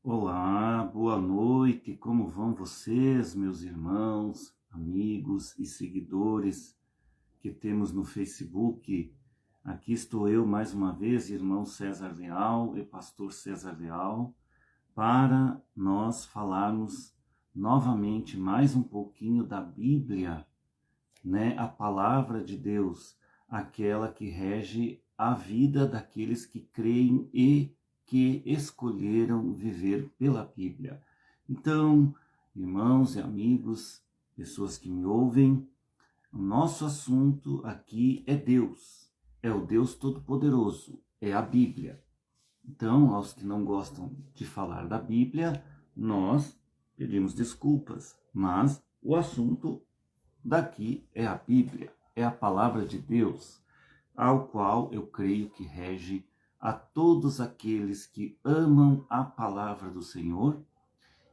Olá, boa noite, como vão vocês, meus irmãos, amigos e seguidores que temos no Facebook? Aqui estou eu mais uma vez, irmão César Leal e pastor César Leal, para nós falarmos novamente mais um pouquinho da Bíblia, né? A palavra de Deus, aquela que rege a vida daqueles que creem e que escolheram viver pela Bíblia. Então, irmãos e amigos, pessoas que me ouvem, o nosso assunto aqui é Deus, é o Deus Todo-Poderoso, é a Bíblia. Então, aos que não gostam de falar da Bíblia, nós pedimos desculpas, mas o assunto daqui é a Bíblia, é a palavra de Deus, ao qual eu creio que rege a todos aqueles que amam a palavra do Senhor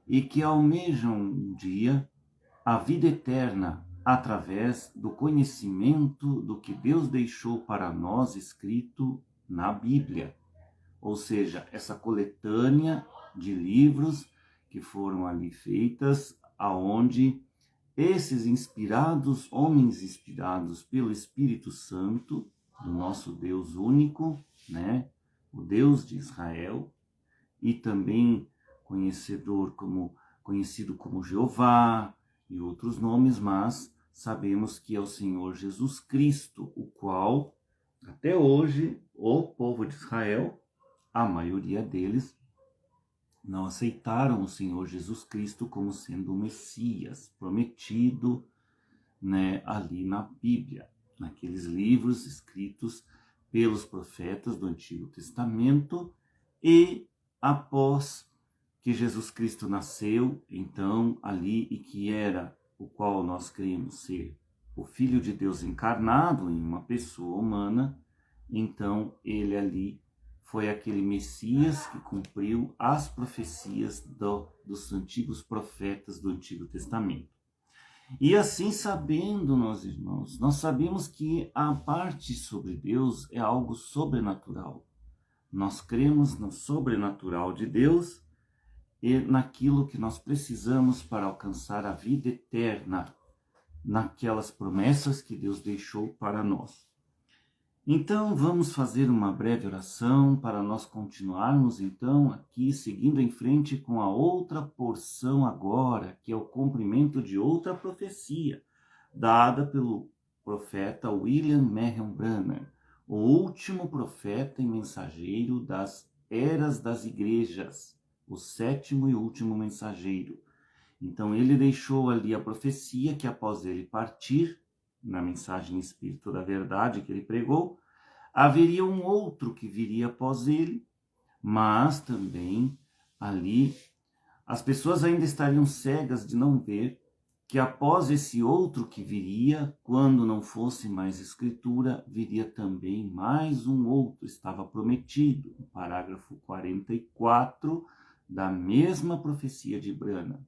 e que almejam um dia a vida eterna através do conhecimento do que Deus deixou para nós escrito na Bíblia. Ou seja, essa coletânea de livros que foram ali feitas, aonde esses homens inspirados pelo Espírito Santo, do nosso Deus único, né? O Deus de Israel, e também conhecido como Jeová e outros nomes, mas sabemos que é o Senhor Jesus Cristo, o qual, até hoje, o povo de Israel, a maioria deles, não aceitaram o Senhor Jesus Cristo como sendo o Messias prometido, né, ali na Bíblia, naqueles livros escritos pelos profetas do Antigo Testamento. E após que Jesus Cristo nasceu, então ali, e que era o qual nós cremos ser o Filho de Deus encarnado em uma pessoa humana, então ele ali foi aquele Messias que cumpriu as profecias dos antigos profetas do Antigo Testamento. E assim, sabendo, nós irmãos, nós sabemos que a parte sobre Deus é algo sobrenatural. Nós cremos no sobrenatural de Deus e naquilo que nós precisamos para alcançar a vida eterna, naquelas promessas que Deus deixou para nós. Então, vamos fazer uma breve oração para nós continuarmos, então, aqui, seguindo em frente com a outra porção agora, que é o cumprimento de outra profecia, dada pelo profeta William Marion Branham, o último profeta e mensageiro das eras das igrejas, o sétimo e último mensageiro. Então, ele deixou ali a profecia que após ele partir, na mensagem Espírito da Verdade que ele pregou, haveria um outro que viria após ele, mas também ali as pessoas ainda estariam cegas de não ver que após esse outro que viria, quando não fosse mais escritura, viria também mais um outro, estava prometido, no parágrafo 44 da mesma profecia de Branham.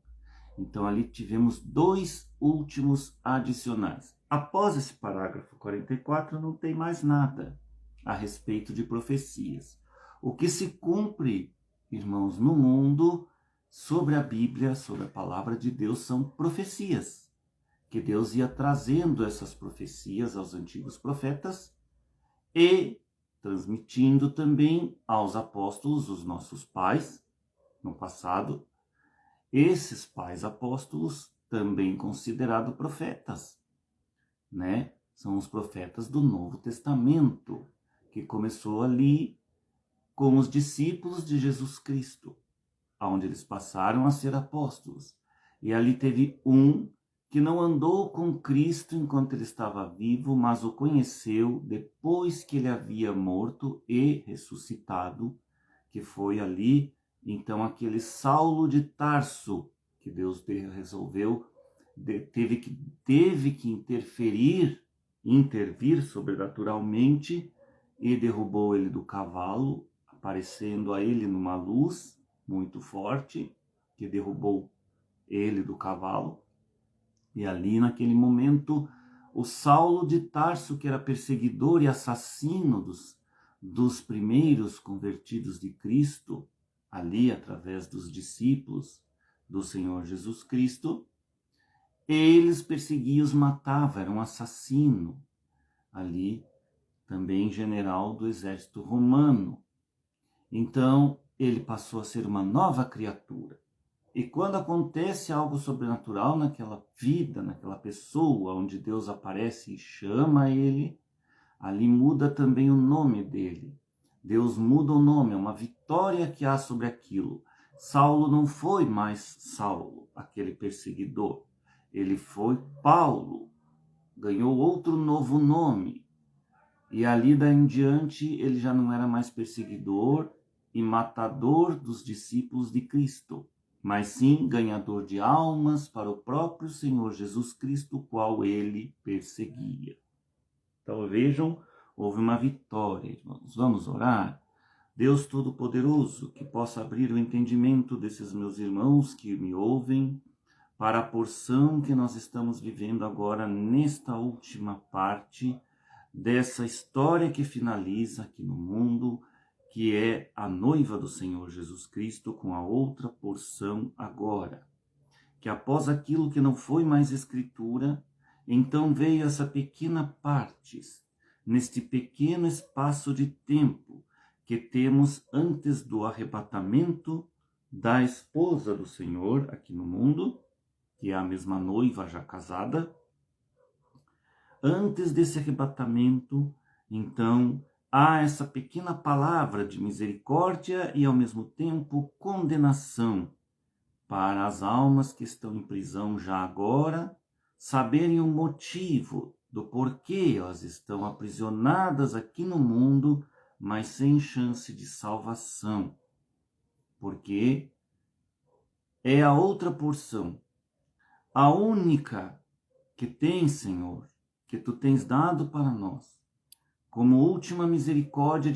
Então, ali tivemos dois últimos adicionais. Após esse parágrafo 44, não tem mais nada a respeito de profecias. O que se cumpre, irmãos, no mundo, sobre a Bíblia, sobre a palavra de Deus, são profecias. Que Deus ia trazendo essas profecias aos antigos profetas e transmitindo também aos apóstolos, os nossos pais, no passado, esses pais apóstolos também considerados profetas, né? São os profetas do Novo Testamento, que começou ali com os discípulos de Jesus Cristo, onde eles passaram a ser apóstolos. E ali teve um que não andou com Cristo enquanto ele estava vivo, mas o conheceu depois que ele havia morto e ressuscitado, que foi ali então aquele Saulo de Tarso, que Deus resolveu, teve que intervir sobrenaturalmente, e derrubou ele do cavalo, aparecendo a ele numa luz muito forte, que derrubou ele do cavalo. E ali naquele momento, o Saulo de Tarso, que era perseguidor e assassino dos primeiros convertidos de Cristo, ali através dos discípulos do Senhor Jesus Cristo, eles perseguiam, os matavam, era um assassino, ali também general do exército romano. Então, ele passou a ser uma nova criatura. E quando acontece algo sobrenatural naquela vida, naquela pessoa, onde Deus aparece e chama ele, ali muda também o nome dele. Deus muda o nome, é uma vitória que há sobre aquilo. Saulo não foi mais Saulo, aquele perseguidor. Ele foi Paulo, ganhou outro novo nome. E ali daí em diante ele já não era mais perseguidor e matador dos discípulos de Cristo, mas sim ganhador de almas para o próprio Senhor Jesus Cristo, o qual ele perseguia. Então vejam, houve uma vitória, irmãos. Vamos orar? Deus Todo-Poderoso, que possa abrir o entendimento desses meus irmãos que me ouvem, para a porção que nós estamos vivendo agora nesta última parte dessa história que finaliza aqui no mundo, que é a noiva do Senhor Jesus Cristo, com a outra porção agora. Que após aquilo que não foi mais escritura, então veio essa pequena parte, neste pequeno espaço de tempo que temos antes do arrebatamento da esposa do Senhor aqui no mundo, que é a mesma noiva já casada. Antes desse arrebatamento, então, há essa pequena palavra de misericórdia e, ao mesmo tempo, condenação para as almas que estão em prisão já agora, saberem o motivo do porquê elas estão aprisionadas aqui no mundo, mas sem chance de salvação. Porque é a outra porção, a única que tem, Senhor, que tu tens dado para nós, como última misericórdia.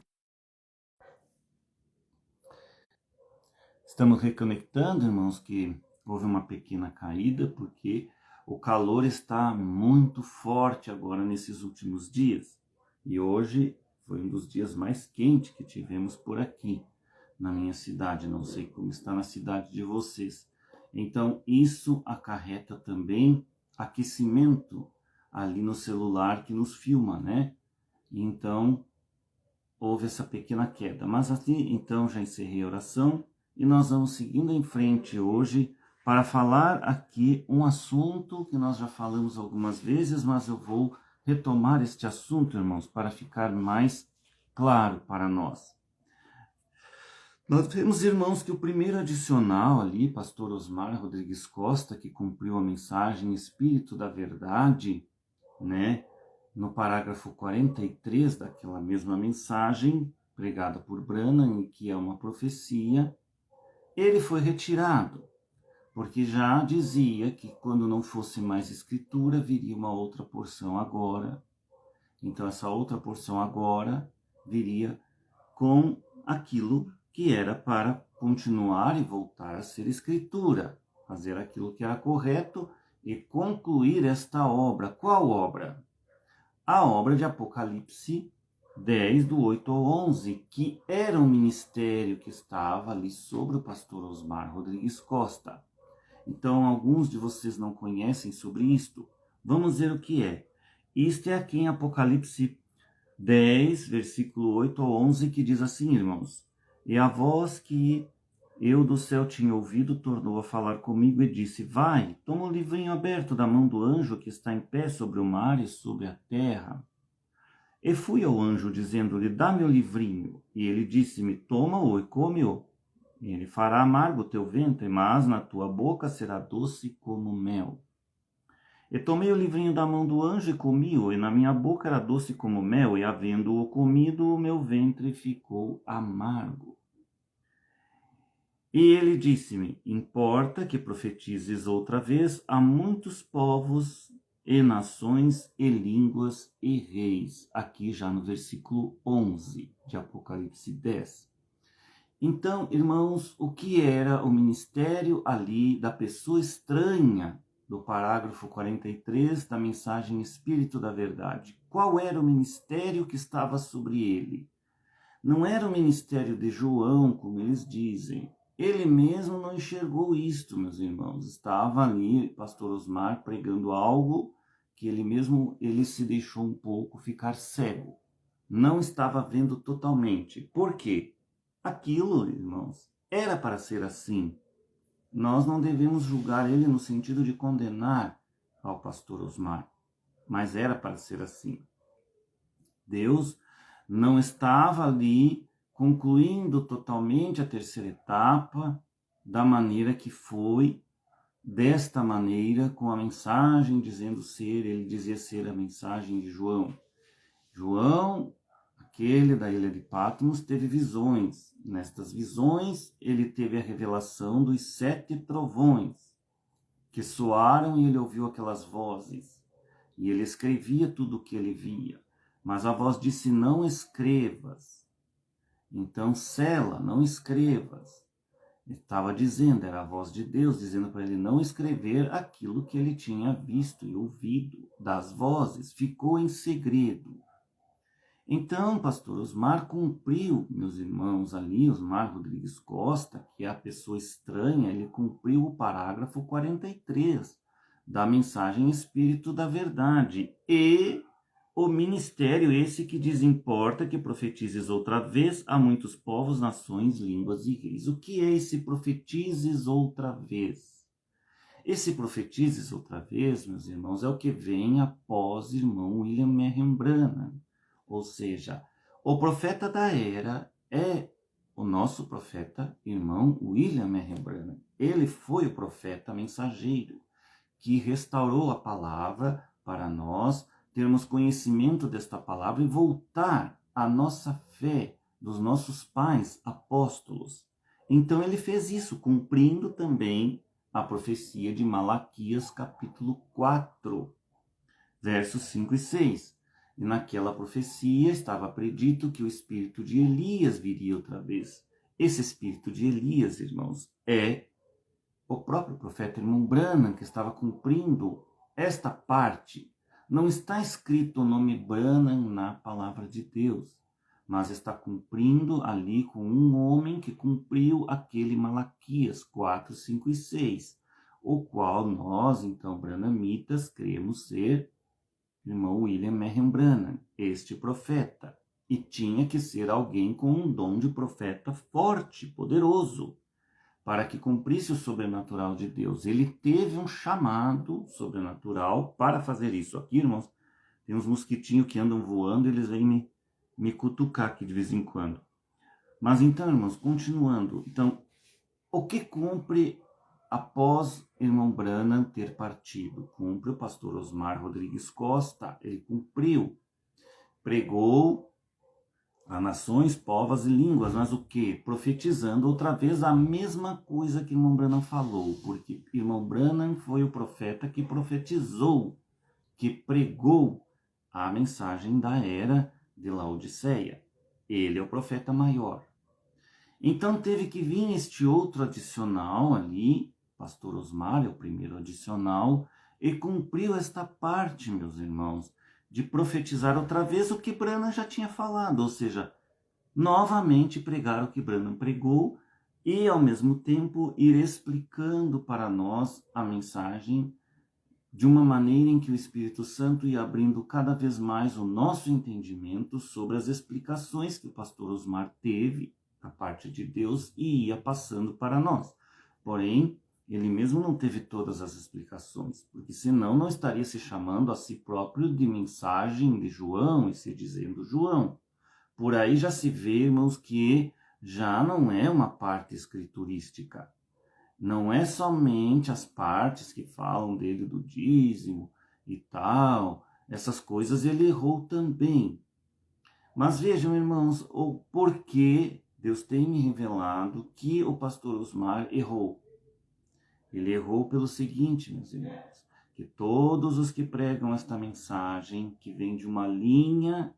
Estamos reconectando, irmãos, que houve uma pequena caída, porque o calor está muito forte agora nesses últimos dias. E hoje foi um dos dias mais quentes que tivemos por aqui, na minha cidade. Não sei como está na cidade de vocês. Então, isso acarreta também aquecimento ali no celular que nos filma, né? Então, houve essa pequena queda. Mas assim, então, já encerrei a oração e nós vamos seguindo em frente hoje para falar aqui um assunto que nós já falamos algumas vezes, mas eu vou retomar este assunto, irmãos, para ficar mais claro para nós. Nós vemos, irmãos, que o primeiro adicional ali, pastor Osmar Rodrigues Costa, que cumpriu a mensagem Espírito da Verdade, né, no parágrafo 43 daquela mesma mensagem, pregada por Branham, que é uma profecia, ele foi retirado, porque já dizia que quando não fosse mais escritura, viria uma outra porção agora. Então essa outra porção agora viria com aquilo que era para continuar e voltar a ser escritura, fazer aquilo que era correto e concluir esta obra. Qual obra? A obra de Apocalipse 10, do 8 ao 11, que era um ministério que estava ali sobre o pastor Osmar Rodrigues Costa. Então, alguns de vocês não conhecem sobre isto. Vamos ver o que é. Isto é aqui em Apocalipse 10, versículo 8 ao 11, que diz assim, irmãos: E a voz que eu do céu tinha ouvido tornou a falar comigo e disse: Vai, toma o livrinho aberto da mão do anjo que está em pé sobre o mar e sobre a terra. E fui ao anjo, dizendo-lhe: Dá-me o livrinho. E ele disse-me: Toma-o e come-o. E ele fará amargo o teu ventre, mas na tua boca será doce como mel. E tomei o livrinho da mão do anjo e comi-o, e na minha boca era doce como mel, e havendo-o comido, o meu ventre ficou amargo. E ele disse-me: Importa que profetizes outra vez a muitos povos e nações e línguas e reis. Aqui já no versículo 11 de Apocalipse 10. Então, irmãos, o que era o ministério ali da pessoa estranha do parágrafo 43 da mensagem Espírito da Verdade? Qual era o ministério que estava sobre ele? Não era o ministério de João, como eles dizem. Ele mesmo não enxergou isto, meus irmãos. Estava ali, pastor Osmar, pregando algo que ele se deixou um pouco ficar cego. Não estava vendo totalmente. Por quê? Aquilo, irmãos, era para ser assim. Nós não devemos julgar ele no sentido de condenar ao pastor Osmar, mas era para ser assim. Deus não estava ali concluindo totalmente a terceira etapa da maneira que foi, desta maneira, com a mensagem dizendo ser, ele dizia ser a mensagem de João. João, aquele da ilha de Patmos, teve visões. Nestas visões, ele teve a revelação dos 7 trovões que soaram e ele ouviu aquelas vozes. E ele escrevia tudo o que ele via. Mas a voz disse, não escrevas. Então, sela, não escrevas. Ele estava dizendo, era a voz de Deus, dizendo para ele não escrever aquilo que ele tinha visto e ouvido das vozes. Ficou em segredo. Então, pastor Osmar cumpriu, meus irmãos, ali, Osmar Rodrigues Costa, que é a pessoa estranha, ele cumpriu o parágrafo 43 da mensagem Espírito da Verdade. E o ministério esse que desimporta que profetizes outra vez a muitos povos, nações, línguas e reis. O que é esse profetizes outra vez? Esse profetizes outra vez, meus irmãos, é o que vem após irmão William Marion Branham. Ou seja, o profeta da era é o nosso profeta, irmão William Marion Branham. Ele foi o profeta mensageiro que restaurou a palavra para nós termos conhecimento desta palavra e voltar à nossa fé dos nossos pais apóstolos. Então ele fez isso, cumprindo também a profecia de Malaquias capítulo 4, versos 5 e 6. E naquela profecia estava predito que o espírito de Elias viria outra vez. Esse espírito de Elias, irmãos, é o próprio profeta irmão Branham, que estava cumprindo esta parte. Não está escrito o nome Branham na palavra de Deus, mas está cumprindo ali com um homem que cumpriu aquele Malaquias 4, 5 e 6, o qual nós, então, branhamitas, cremos ser irmão William Marion Branham, este profeta. E tinha que ser alguém com um dom de profeta forte, poderoso, para que cumprisse o sobrenatural de Deus. Ele teve um chamado sobrenatural para fazer isso. Aqui, irmãos, tem uns mosquitinhos que andam voando, eles vêm me cutucar aqui de vez em quando. Mas então, irmãos, continuando. Então, o que cumpre após irmão Branham ter partido? Cumpre o pastor Osmar Rodrigues Costa. Ele cumpriu, pregou a nações, povos e línguas, mas o que? Profetizando outra vez a mesma coisa que irmão Branham falou, porque irmão Branham foi o profeta que profetizou, que pregou a mensagem da era de Laodiceia. Ele é o profeta maior. Então teve que vir este outro adicional ali, pastor Osmar é o primeiro adicional, e cumpriu esta parte, meus irmãos, de profetizar outra vez o que Branham já tinha falado, ou seja, novamente pregar o que Branham pregou e, ao mesmo tempo, ir explicando para nós a mensagem de uma maneira em que o Espírito Santo ia abrindo cada vez mais o nosso entendimento sobre as explicações que o pastor Osmar teve da parte de Deus e ia passando para nós. Porém, ele mesmo não teve todas as explicações, porque senão não estaria se chamando a si próprio de mensagem de João e se dizendo João. Por aí já se vê, irmãos, que já não é uma parte escriturística. Não é somente as partes que falam dele do dízimo e tal, essas coisas ele errou também. Mas vejam, irmãos, o porquê Deus tem me revelado que o pastor Osmar errou. Ele errou pelo seguinte, meus irmãos, que todos os que pregam esta mensagem, que vem de uma linha,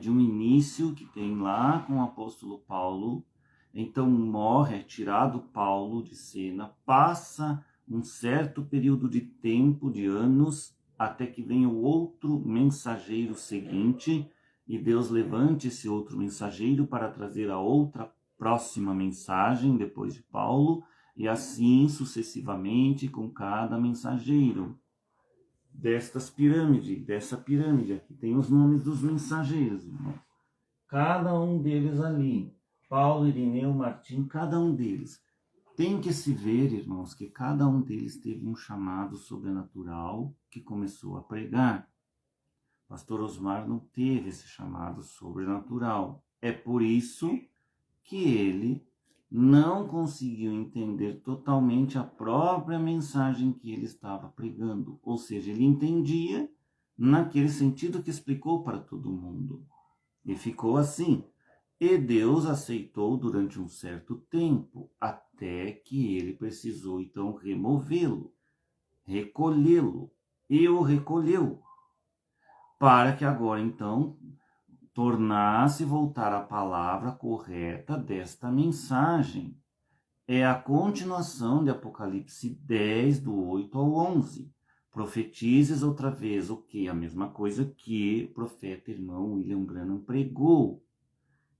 de um início que tem lá com o apóstolo Paulo, então morre, é tirado Paulo de cena, passa um certo período de tempo, de anos, até que venha o outro mensageiro seguinte, e Deus levante esse outro mensageiro para trazer a outra próxima mensagem depois de Paulo, e assim sucessivamente com cada mensageiro dessa pirâmide aqui. Tem os nomes dos mensageiros, irmãos. Cada um deles ali, Paulo, Irineu, Martim, cada um deles. Tem que se ver, irmãos, que cada um deles teve um chamado sobrenatural que começou a pregar. Pastor Osmar não teve esse chamado sobrenatural. É por isso que ele não conseguiu entender totalmente a própria mensagem que ele estava pregando. Ou seja, ele entendia naquele sentido que explicou para todo mundo. E ficou assim. E Deus aceitou durante um certo tempo, até que ele precisou então removê-lo, recolhê-lo. E o recolheu, para que agora então tornasse voltar a palavra correta desta mensagem. É a continuação de Apocalipse 10, do 8 ao 11. Profetizes outra vez o que? A mesma coisa que o profeta irmão William Branham pregou.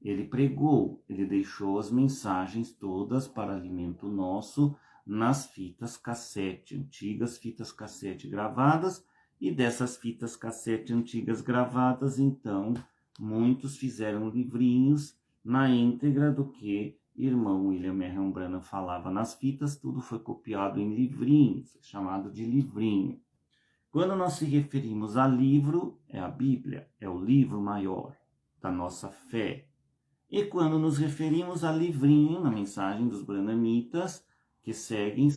Ele deixou as mensagens todas para alimento nosso nas fitas cassete, antigas fitas cassete gravadas, e dessas fitas cassete antigas gravadas, então, muitos fizeram livrinhos na íntegra do que irmão William Marion Branham falava nas fitas, tudo foi copiado em livrinhos, chamado de livrinho. Quando nós se referimos a livro, é a Bíblia, é o livro maior da nossa fé. E quando nos referimos a livrinho, na mensagem dos branhamitas, que seguem...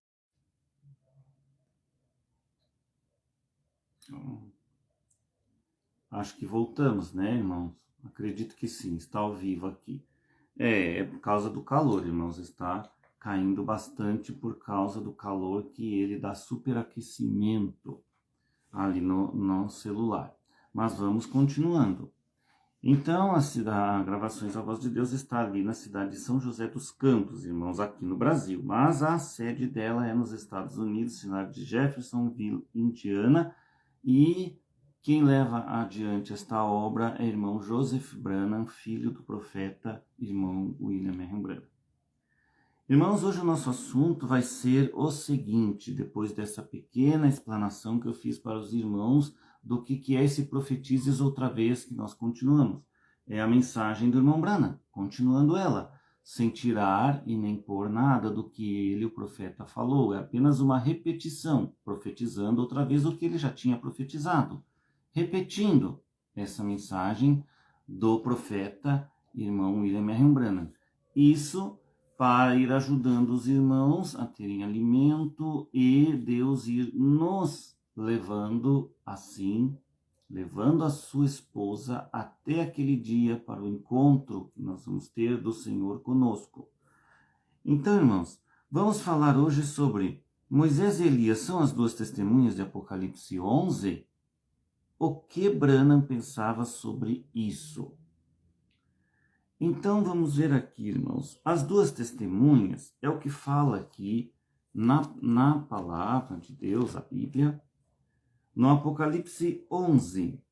Acho que voltamos, né, irmãos? Acredito que sim, está ao vivo aqui. É por causa do calor, irmãos, está caindo bastante por causa do calor que ele dá superaquecimento ali no celular. Mas vamos continuando. Então, a Gravações da Voz de Deus está ali na cidade de São José dos Campos, irmãos, aqui no Brasil. Mas a sede dela é nos Estados Unidos, cidade de Jeffersonville, Indiana. E quem leva adiante esta obra é irmão Joseph Branham, filho do profeta irmão William Marion Branham. Irmãos, hoje o nosso assunto vai ser o seguinte, depois dessa pequena explanação que eu fiz para os irmãos do que é esse profetizes outra vez que nós continuamos. É a mensagem do irmão Branham, continuando ela, sem tirar e nem pôr nada do que ele, o profeta, falou. É apenas uma repetição, profetizando outra vez o que ele já tinha profetizado. Repetindo essa mensagem do profeta irmão William Marion Branham. Isso para ir ajudando os irmãos a terem alimento e Deus ir nos levando assim, levando a sua esposa até aquele dia para o encontro que nós vamos ter do Senhor conosco. Então, irmãos, vamos falar hoje sobre Moisés e Elias são as duas testemunhas de Apocalipse 11. O que Branham pensava sobre isso? Então, vamos ver aqui, irmãos. As duas testemunhas é o que fala aqui na palavra de Deus, a Bíblia, no Apocalipse 11,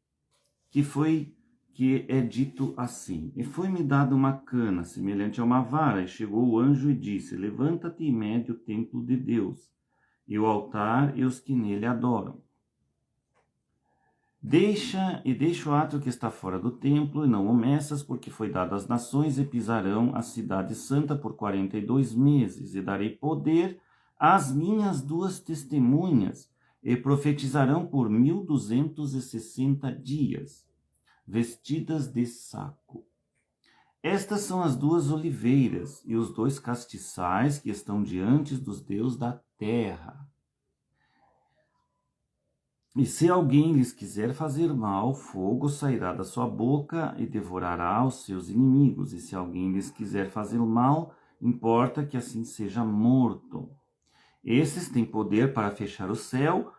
que é dito assim: E foi-me dada uma cana semelhante a uma vara, e chegou o anjo e disse: Levanta-te e mede o templo de Deus, e o altar e os que nele adoram. Deixa o átrio que está fora do templo, e não o meças, porque foi dado às nações, e pisarão a cidade santa por 42 meses, e darei poder às minhas duas testemunhas, e profetizarão por 1260 dias, vestidas de saco. Estas são as duas oliveiras, e os dois castiçais que estão diante dos deuses da terra. E se alguém lhes quiser fazer mal, fogo sairá da sua boca e devorará os seus inimigos. E se alguém lhes quiser fazer mal, importa que assim seja morto. Esses têm poder para fechar o céu,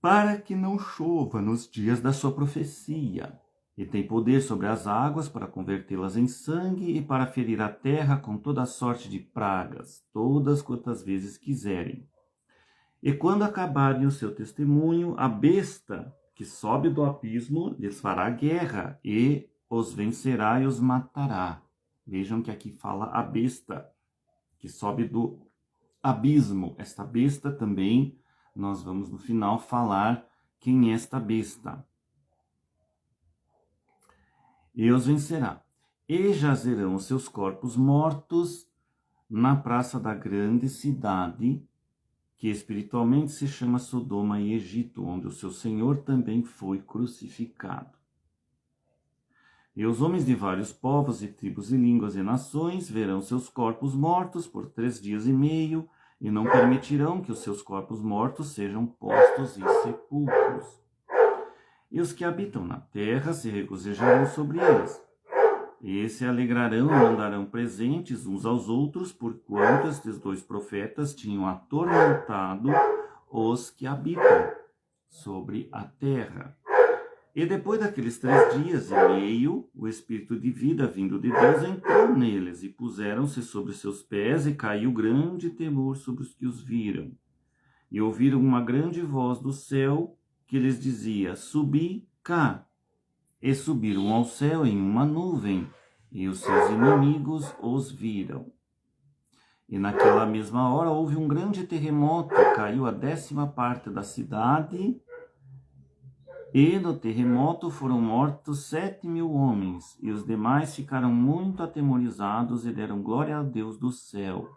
para que não chova nos dias da sua profecia. E tem poder sobre as águas para convertê-las em sangue e para ferir a terra com toda sorte de pragas, todas quantas vezes quiserem. E quando acabarem o seu testemunho, a besta que sobe do abismo lhes fará guerra e os vencerá e os matará. Vejam que aqui fala a besta, que sobe do abismo. Esta besta também, nós vamos no final falar quem é esta besta. E os vencerá. E jazerão os seus corpos mortos na praça da grande cidade, que espiritualmente se chama Sodoma e Egito, onde o seu Senhor também foi crucificado. E os homens de vários povos e tribos e línguas e nações verão seus corpos mortos por 3 dias e meio, e não permitirão que os seus corpos mortos sejam postos em sepulcros. E os que habitam na terra se regozijarão sobre eles, e se alegrarão e mandarão presentes uns aos outros, porquanto estes 2 profetas tinham atormentado os que habitam sobre a terra. E depois daqueles 3 dias e meio, o Espírito de vida vindo de Deus entrou neles, e puseram-se sobre seus pés, e caiu grande temor sobre os que os viram. E ouviram uma grande voz do céu, que lhes dizia: subi cá. E subiram ao céu em uma nuvem, e os seus inimigos os viram. E naquela mesma hora houve um grande terremoto, caiu a 10ª parte da cidade, e no terremoto foram mortos 7.000 homens, e os demais ficaram muito atemorizados e deram glória a Deus do céu.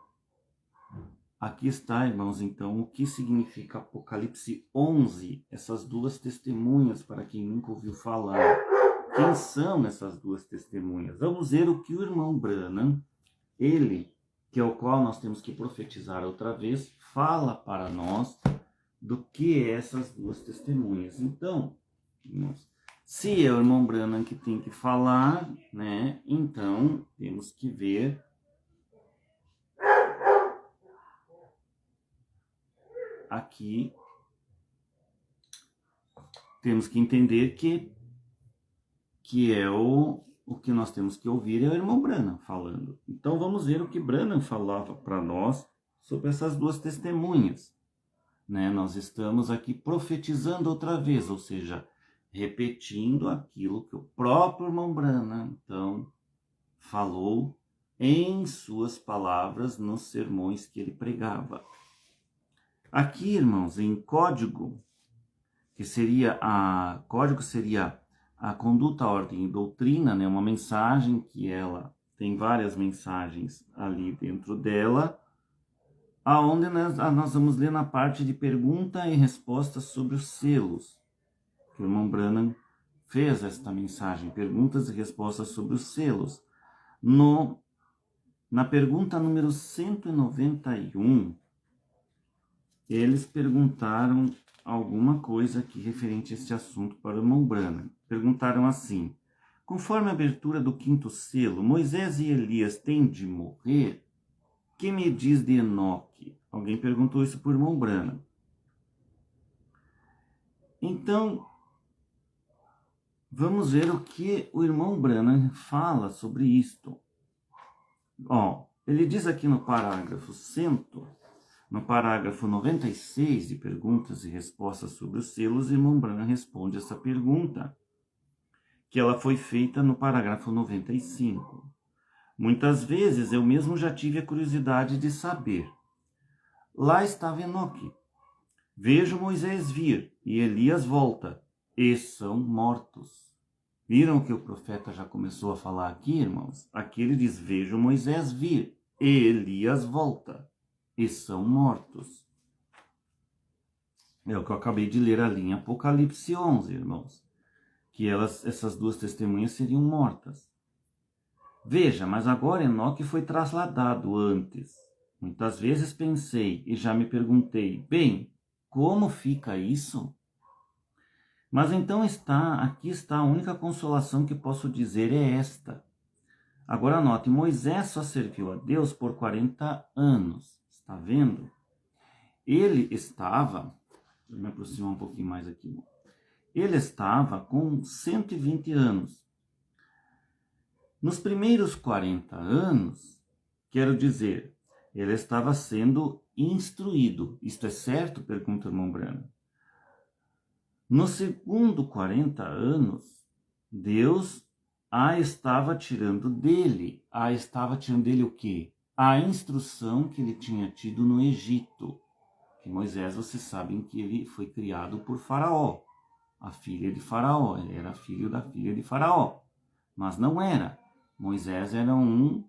Aqui está, irmãos, então, o que significa Apocalipse 11, essas 2 testemunhas, para quem nunca ouviu falar. Quem são essas 2 testemunhas? Vamos ver o que o irmão Branham, ele, que é o qual nós temos que profetizar outra vez, fala para nós do que é essas 2 testemunhas. Então, irmãos, se é o irmão Branham que tem que falar, né? Então, temos que ver aqui, temos que entender que é o que nós temos que ouvir é o irmão Branham falando. Então vamos ver o que Branham falava para nós sobre essas 2 testemunhas. Né? Nós estamos aqui profetizando outra vez, ou seja, repetindo aquilo que o próprio irmão Branham, então, falou em suas palavras nos sermões que ele pregava. Aqui, irmãos, em código, código seria a conduta, ordem e doutrina, né? Uma mensagem que ela tem várias mensagens ali dentro dela, aonde nós vamos ler na parte de pergunta e resposta sobre os selos. O irmão Branham fez esta mensagem, perguntas e respostas sobre os selos. Na pergunta número 191, eles perguntaram alguma coisa aqui referente a este assunto para o irmão Branham. Perguntaram assim: conforme a abertura do 5º selo, Moisés e Elias têm de morrer? Que me diz de Enoque? Alguém perguntou isso para o irmão Branham. Então, vamos ver o que o irmão Branham fala sobre isto. Ele diz aqui no parágrafo 96 de perguntas e respostas sobre os selos, o irmão Branham responde essa pergunta, que ela foi feita no parágrafo 95. Muitas vezes eu mesmo já tive a curiosidade de saber. Lá estava Enoque. Vejo Moisés vir, e Elias volta, e são mortos. Viram que o profeta já começou a falar aqui, irmãos? Aqui ele diz: vejo Moisés vir, e Elias volta, e são mortos. É o que eu acabei de ler ali em Apocalipse 11, irmãos. Que essas 2 testemunhas seriam mortas. Veja, mas agora Enoque foi trasladado antes. Muitas vezes pensei e já me perguntei: bem, como fica isso? Mas então aqui está a única consolação que posso dizer é esta. Agora note, Moisés só serviu a Deus por 40 anos. Está vendo? Ele estava, vou me aproximar um pouquinho mais aqui. Ele estava com 120 anos. Nos primeiros 40 anos, quero dizer, ele estava sendo instruído. Isto é certo? Pergunta o irmão Branham. No segundo 40 anos, Deus a estava tirando dele. A estava tirando dele o quê? A instrução que ele tinha tido no Egito. Que Moisés, vocês sabem que ele foi criado por Faraó, a filha de Faraó. Ele era filho da filha de Faraó. Mas não era. Moisés era um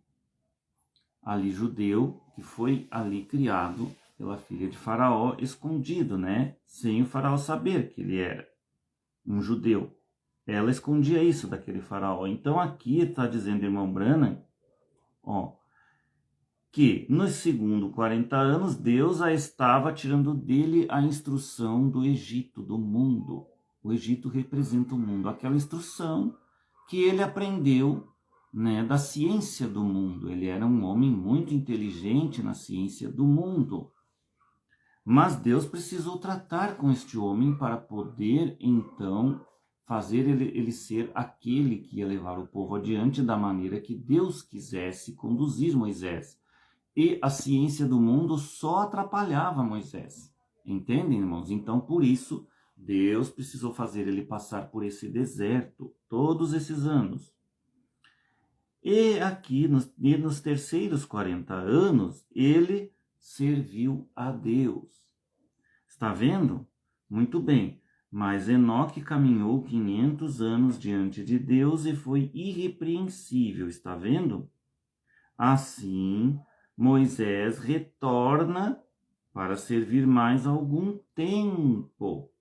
ali judeu que foi ali criado pela filha de Faraó, escondido, né? Sem o Faraó saber que ele era um judeu. Ela escondia isso daquele Faraó. Então aqui está dizendo, irmão Branham, ó, que nos segundo 40 anos Deus a estava tirando dele a instrução do Egito, do mundo. O Egito representa o mundo, aquela instrução que ele aprendeu, né, da ciência do mundo. Ele era um homem muito inteligente na ciência do mundo. Mas Deus precisou tratar com este homem para poder, então, fazer ele ser aquele que ia levar o povo adiante da maneira que Deus quisesse conduzir Moisés. E a ciência do mundo só atrapalhava Moisés. Entendem, irmãos? Então, por isso, Deus precisou fazer ele passar por esse deserto todos esses anos. E aqui, nos terceiros 40 anos, ele serviu a Deus. Está vendo? Muito bem. Mas Enoque caminhou 500 anos diante de Deus e foi irrepreensível. Está vendo? Assim, Moisés retorna para servir mais algum tempo.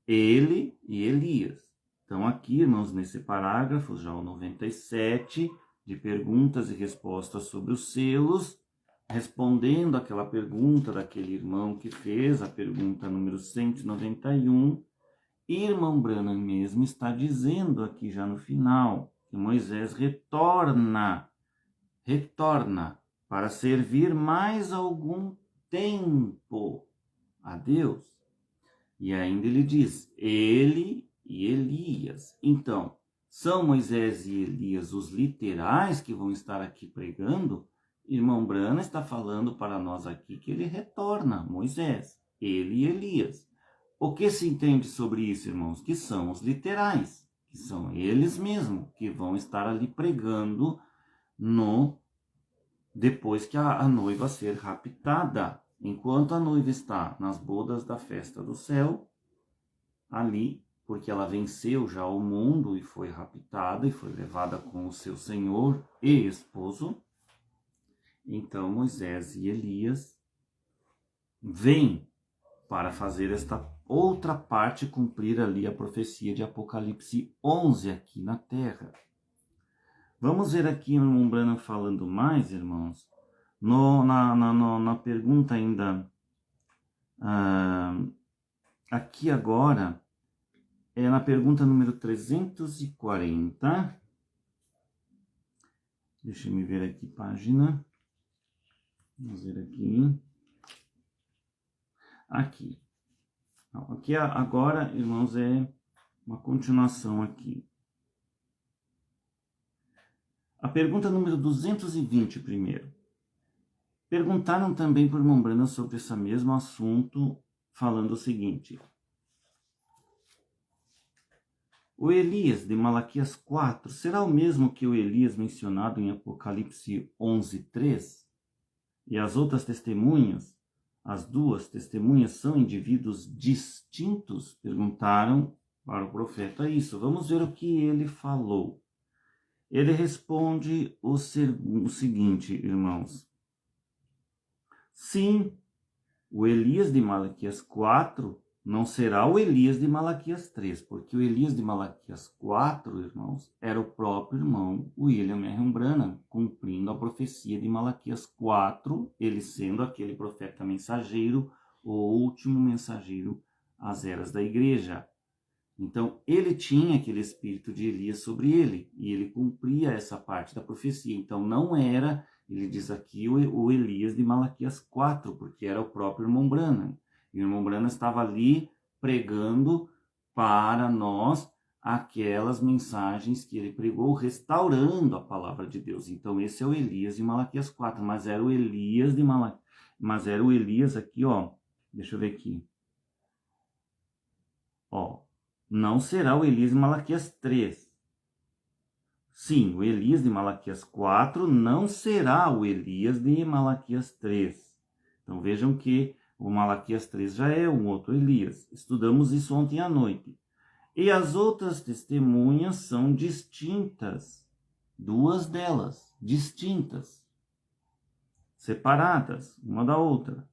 Ele e Elias. Então aqui, irmãos, nesse parágrafo, já o 97, de perguntas e respostas sobre os selos, respondendo aquela pergunta daquele irmão que fez, a pergunta número 191, irmão Branham mesmo está dizendo aqui já no final, que Moisés retorna para servir mais algum tempo a Deus. E ainda ele diz, ele e Elias. Então, são Moisés e Elias os literais que vão estar aqui pregando? Irmão Branham está falando para nós aqui que ele retorna, Moisés, ele e Elias. O que se entende sobre isso, irmãos? Que são os literais, que são eles mesmos que vão estar ali pregando depois que a noiva ser raptada. Enquanto a noiva está nas bodas da festa do céu, ali, porque ela venceu já o mundo e foi raptada e foi levada com o seu senhor e esposo, então Moisés e Elias vêm para fazer esta outra parte, cumprir ali a profecia de Apocalipse 11 aqui na terra. Vamos ver aqui o irmão Branham falando mais, irmãos, na pergunta ainda, aqui agora, é na pergunta número 340. Deixa eu me ver aqui, página. Vamos ver aqui. Aqui. Aqui agora, irmãos, é uma continuação aqui. A pergunta número 220 primeiro. Perguntaram também por irmão Branham sobre esse mesmo assunto, falando o seguinte. O Elias de Malaquias 4 será o mesmo que o Elias mencionado em Apocalipse 11:3? E as outras testemunhas, as duas testemunhas, são indivíduos distintos? Perguntaram para o profeta isso. Vamos ver o que ele falou. Ele responde o seguinte, irmãos. Sim, o Elias de Malaquias 4 não será o Elias de Malaquias 3, porque o Elias de Malaquias 4, irmãos, era o próprio irmão William R. Branham, cumprindo a profecia de Malaquias 4, ele sendo aquele profeta mensageiro, o último mensageiro às eras da igreja. Então, ele tinha aquele espírito de Elias sobre ele, e ele cumpria essa parte da profecia. Então, não era, ele diz aqui, o Elias de Malaquias 4, porque era o próprio irmão Branham. E o irmão Branham estava ali pregando para nós aquelas mensagens que ele pregou, restaurando a palavra de Deus. Então, esse é o Elias de Malaquias 4, mas era o Elias de Malaquias, mas era o Elias aqui, ó, deixa eu ver aqui. Ó, não será o Elias de Malaquias 3. Sim, o Elias de Malaquias 4 não será o Elias de Malaquias 3. Então vejam que o Malaquias 3 já é um outro Elias. Estudamos isso ontem à noite. E as outras testemunhas são distintas. Duas delas, distintas. Separadas uma da outra.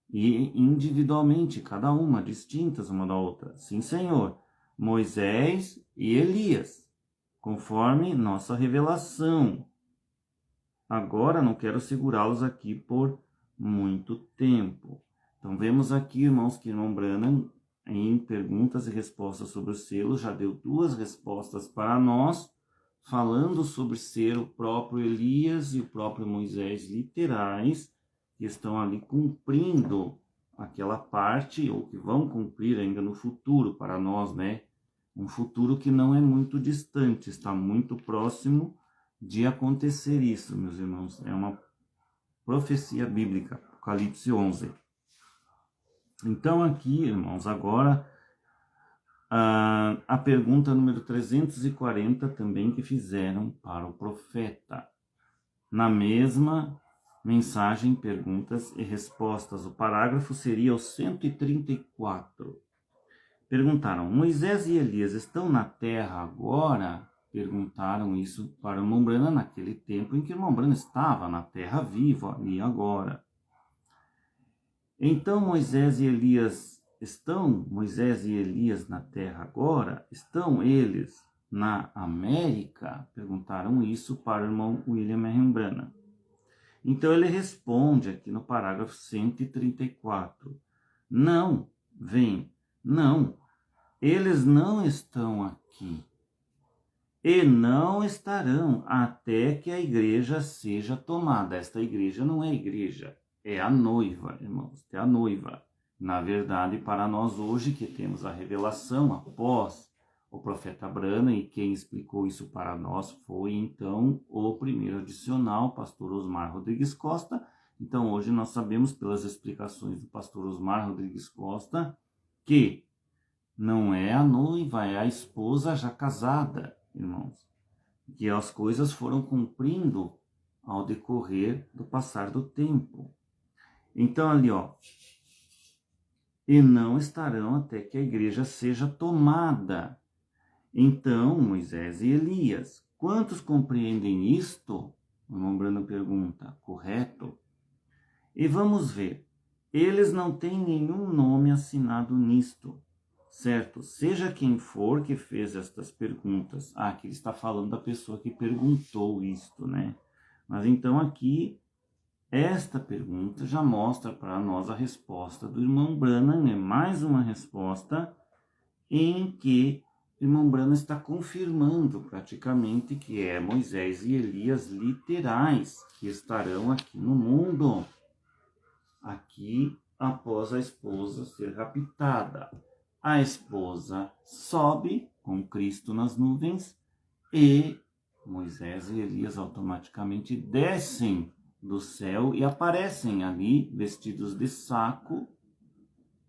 E individualmente, cada uma, distintas uma da outra. Sim, Senhor. Moisés e Elias, conforme nossa revelação. Agora não quero segurá-los aqui por muito tempo. Então vemos aqui, irmãos, que irmão Branham, em perguntas e respostas sobre o selo, já deu 2 respostas para nós, falando sobre ser o próprio Elias e o próprio Moisés literais, que estão ali cumprindo aquela parte, ou que vão cumprir ainda no futuro para nós, né? Um futuro que não é muito distante, está muito próximo de acontecer isso, meus irmãos. É uma profecia bíblica, Apocalipse 11. Então aqui, irmãos, agora a pergunta número 340 também que fizeram para o profeta. Na mesma mensagem, perguntas e respostas. O parágrafo seria o 134. Perguntaram, Moisés e Elias estão na terra agora? Perguntaram isso para o irmão Branham naquele tempo em que o irmão Branham estava na terra vivo ali agora. Então Moisés e Elias na terra agora? Estão eles na América? Perguntaram isso para o irmão William Marion Branham. Então ele responde aqui no parágrafo 134. Não, eles não estão aqui. E não estarão até que a igreja seja tomada. Esta igreja não é igreja, é a noiva, irmãos, é a noiva. Na verdade, para nós hoje que temos a revelação após o profeta Branham, e quem explicou isso para nós foi então o primeiro adicional, pastor Osmar Rodrigues Costa. Então hoje nós sabemos pelas explicações do pastor Osmar Rodrigues Costa que não é a noiva, é a esposa já casada, irmãos. Que as coisas foram cumprindo ao decorrer do passar do tempo. Então ali, ó, e não estarão até que a igreja seja tomada. Então, Moisés e Elias, quantos compreendem isto? O irmão Branham pergunta, correto? E vamos ver, eles não têm nenhum nome assinado nisto, certo? Seja quem for que fez estas perguntas. Aqui ele está falando da pessoa que perguntou isto, né? Mas então aqui, esta pergunta já mostra para nós a resposta do irmão Branham. É mais uma resposta em que o irmão Branham está confirmando praticamente que é Moisés e Elias literais que estarão aqui no mundo, aqui após a esposa ser raptada. A esposa sobe com Cristo nas nuvens e Moisés e Elias automaticamente descem do céu e aparecem ali vestidos de saco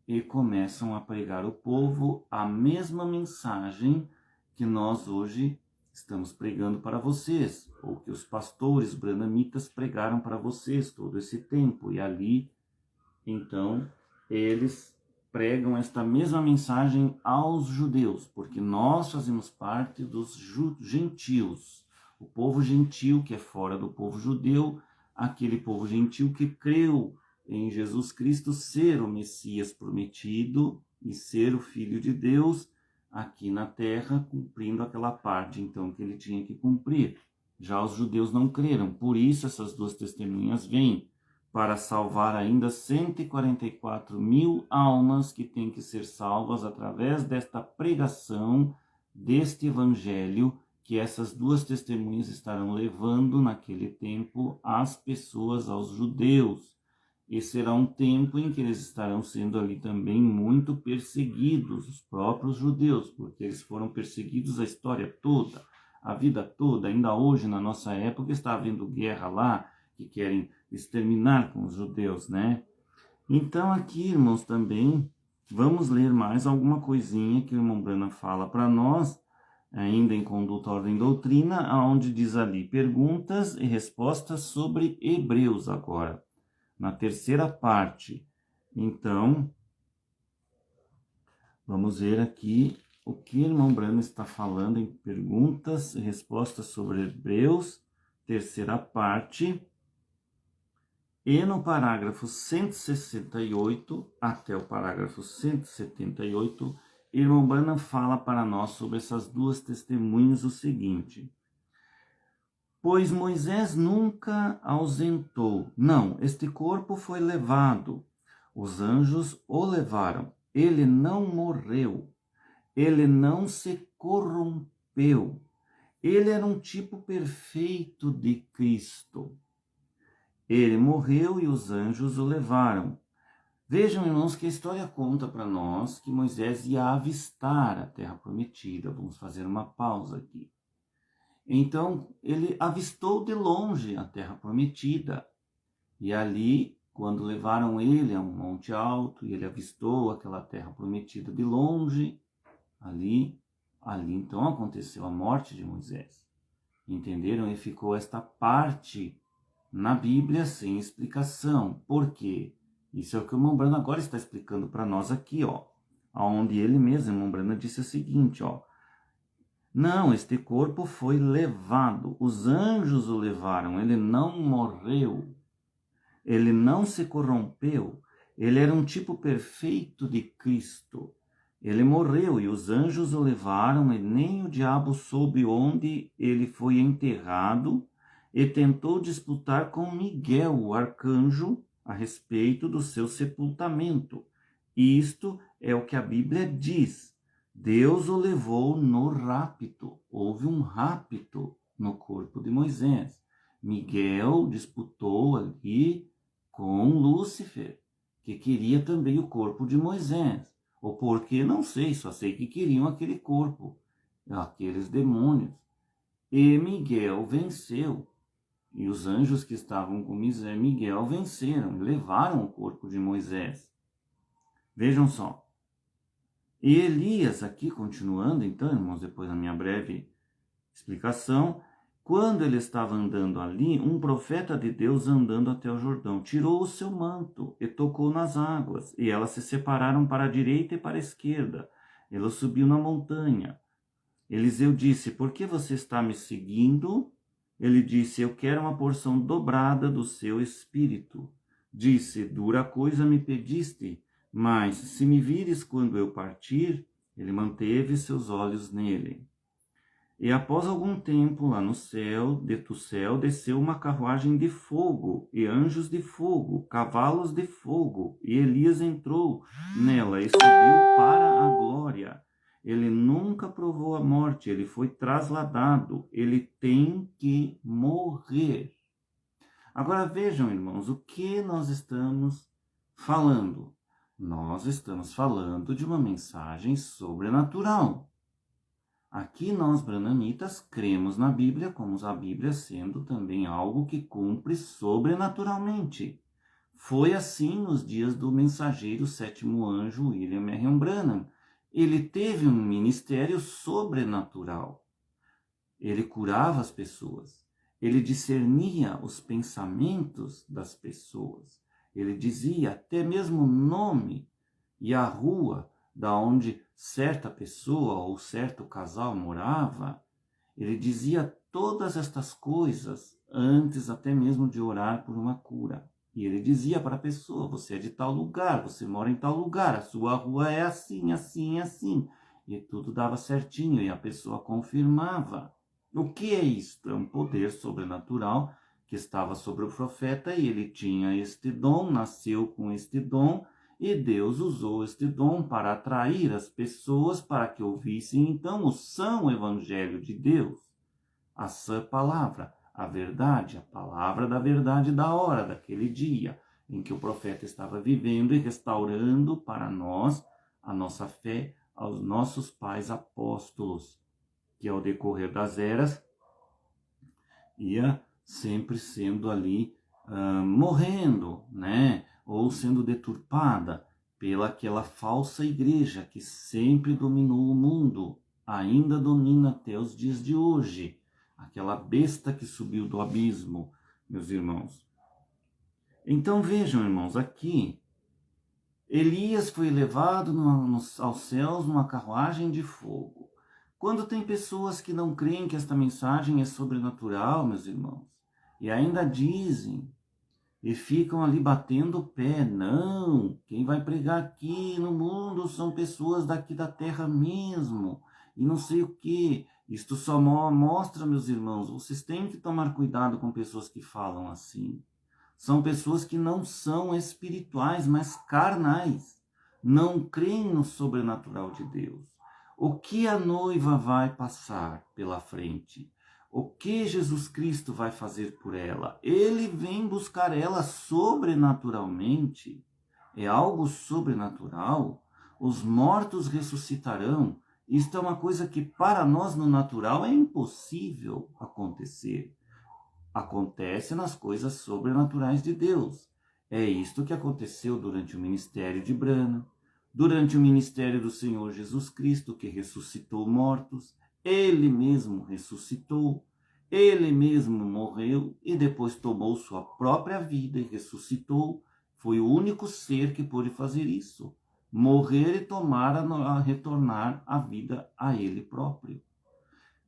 e começam a pregar ao povo a mesma mensagem que nós hoje estamos pregando para vocês, ou que os pastores branhamitas pregaram para vocês todo esse tempo. E ali, então, eles pregam esta mesma mensagem aos judeus, porque nós fazemos parte dos gentios, o povo gentil que é fora do povo judeu, aquele povo gentil que creu em Jesus Cristo ser o Messias prometido e ser o Filho de Deus aqui na terra, cumprindo aquela parte então que ele tinha que cumprir. Já os judeus não creram, por isso essas 2 testemunhas vêm para salvar ainda 144 mil almas que têm que ser salvas através desta pregação, deste evangelho, que essas 2 testemunhas estarão levando naquele tempo às pessoas, aos judeus. E será um tempo em que eles estarão sendo ali também muito perseguidos, os próprios judeus, porque eles foram perseguidos a história toda, a vida toda. Ainda hoje, na nossa época, está havendo guerra lá, que querem exterminar com os judeus, né? Então aqui, irmãos, também Vamos ler mais alguma coisinha que o irmão Branham fala para nós, ainda em Conduta, Ordem e Doutrina, onde diz ali perguntas e respostas sobre Hebreus agora, na terceira parte. Então, vamos ver aqui o que o irmão Branham está falando em perguntas e respostas sobre Hebreus, terceira parte. E no parágrafo 168 até o parágrafo 178, irmão Branham fala para nós sobre essas duas testemunhas o seguinte: pois Moisés nunca ausentou. Não, este corpo foi levado. Os anjos o levaram. Ele não morreu. Ele não se corrompeu. Ele era um tipo perfeito de Cristo. Ele morreu e os anjos o levaram. Vejam, irmãos, que a história conta para nós que Moisés ia avistar a terra prometida. Vamos fazer uma pausa aqui. Então, ele avistou de longe a terra prometida. E ali, quando levaram ele a um monte alto, e ele avistou aquela terra prometida de longe, ali então aconteceu a morte de Moisés. Entenderam? E ficou esta parte na Bíblia sem explicação. Por quê? Isso é o que o irmão Branham agora está explicando para nós aqui, ó. Onde ele mesmo, o irmão Branham, disse o seguinte, ó. Não, este corpo foi levado. Os anjos o levaram. Ele não morreu. Ele não se corrompeu. Ele era um tipo perfeito de Cristo. Ele morreu e os anjos o levaram e nem o diabo soube onde ele foi enterrado e tentou disputar com Miguel, o arcanjo, a respeito do seu sepultamento. Isto é o que a Bíblia diz. Deus o levou no rapto. Houve um rapto no corpo de Moisés. Miguel disputou ali com Lúcifer, que queria também o corpo de Moisés. O porquê, não sei, só sei que queriam aquele corpo, aqueles demônios. E Miguel venceu. E os anjos que estavam com Miguel venceram, levaram o corpo de Moisés. Vejam só. E Elias, aqui continuando, então, irmãos, depois da minha breve explicação, quando ele estava andando ali, um profeta de Deus andando até o Jordão, tirou o seu manto e tocou nas águas, e elas se separaram para a direita e para a esquerda. Ele subiu na montanha. Eliseu disse, por que você está me seguindo? Ele disse, eu quero uma porção dobrada do seu espírito. Disse, dura coisa me pediste, mas se me vires quando eu partir, ele manteve seus olhos nele. E após algum tempo, lá no céu, do céu, desceu uma carruagem de fogo, e anjos de fogo, cavalos de fogo, e Elias entrou nela e subiu para a glória. Ele nunca provou a morte, ele foi trasladado, ele tem que morrer. Agora vejam, irmãos, o que nós estamos falando? Nós estamos falando de uma mensagem sobrenatural. Aqui nós, branhamitas, cremos na Bíblia como a Bíblia sendo também algo que cumpre sobrenaturalmente. Foi assim nos dias do mensageiro sétimo anjo William Marion Branham. Ele teve um ministério sobrenatural. Ele curava as pessoas. Ele discernia os pensamentos das pessoas. Ele dizia até mesmo o nome e a rua da onde certa pessoa ou certo casal morava. Ele dizia todas estas coisas antes até mesmo de orar por uma cura. E ele dizia para a pessoa, você é de tal lugar, você mora em tal lugar, a sua rua é assim, assim, assim. E tudo dava certinho e a pessoa confirmava. O que é isto? É um poder sobrenatural que estava sobre o profeta e ele tinha este dom, nasceu com este dom, e Deus usou este dom para atrair as pessoas para que ouvissem então o são evangelho de Deus, a sã palavra, a verdade, a palavra da verdade da hora, daquele dia em que o profeta estava vivendo e restaurando para nós a nossa fé aos nossos pais apóstolos, que ao decorrer das eras ia sempre sendo ali morrendo, né? Ou sendo deturpada pela aquela falsa igreja que sempre dominou o mundo, ainda domina até os dias de hoje, aquela besta que subiu do abismo, meus irmãos. Então vejam, irmãos, aqui, Elias foi levado aos céus numa carruagem de fogo. Quando tem pessoas que não creem que esta mensagem é sobrenatural, meus irmãos, e ainda dizem, e ficam ali batendo o pé, não, quem vai pregar aqui no mundo são pessoas daqui da terra mesmo, e não sei o que. Isto só mostra, meus irmãos, vocês têm que tomar cuidado com pessoas que falam assim. São pessoas que não são espirituais, mas carnais. Não creem no sobrenatural de Deus. O que a noiva vai passar pela frente? O que Jesus Cristo vai fazer por ela? Ele vem buscar ela sobrenaturalmente. É algo sobrenatural. Os mortos ressuscitarão. Isto é uma coisa que para nós no natural é impossível acontecer. Acontece nas coisas sobrenaturais de Deus. É isto que aconteceu durante o ministério de Branham, durante o ministério do Senhor Jesus Cristo, que ressuscitou mortos. Ele mesmo ressuscitou, ele mesmo morreu e depois tomou sua própria vida e ressuscitou. Foi o único ser que pôde fazer isso. Morrer e retornar a vida a ele próprio.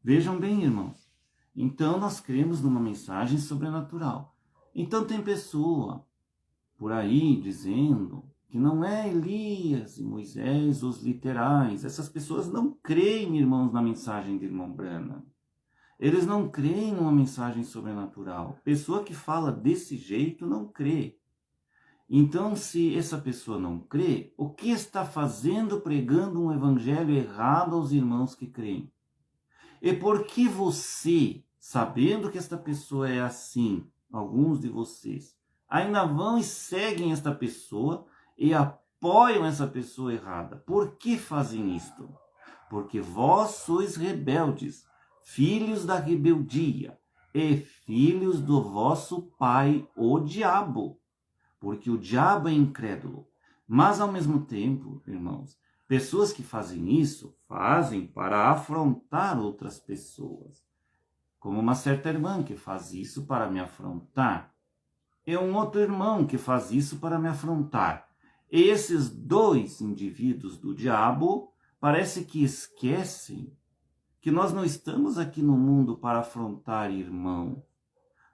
Vejam bem, irmãos. Então nós cremos numa mensagem sobrenatural. Então tem pessoa por aí dizendo que não é Elias e Moisés os literais. Essas pessoas não creem, irmãos, na mensagem de irmão Branham. Eles não creem numa mensagem sobrenatural. Pessoa que fala desse jeito não crê. Então, se essa pessoa não crê, o que está fazendo pregando um evangelho errado aos irmãos que creem? E por que você, sabendo que esta pessoa é assim, alguns de vocês, ainda vão e seguem esta pessoa e apoiam essa pessoa errada? Por que fazem isto? Porque vós sois rebeldes, filhos da rebeldia e filhos do vosso pai, o diabo. Porque o diabo é incrédulo. Mas, ao mesmo tempo, irmãos, pessoas que fazem isso, fazem para afrontar outras pessoas. Como uma certa irmã que faz isso para me afrontar. E um outro irmão que faz isso para me afrontar. Esses dois indivíduos do diabo parece que esquecem que nós não estamos aqui no mundo para afrontar irmão.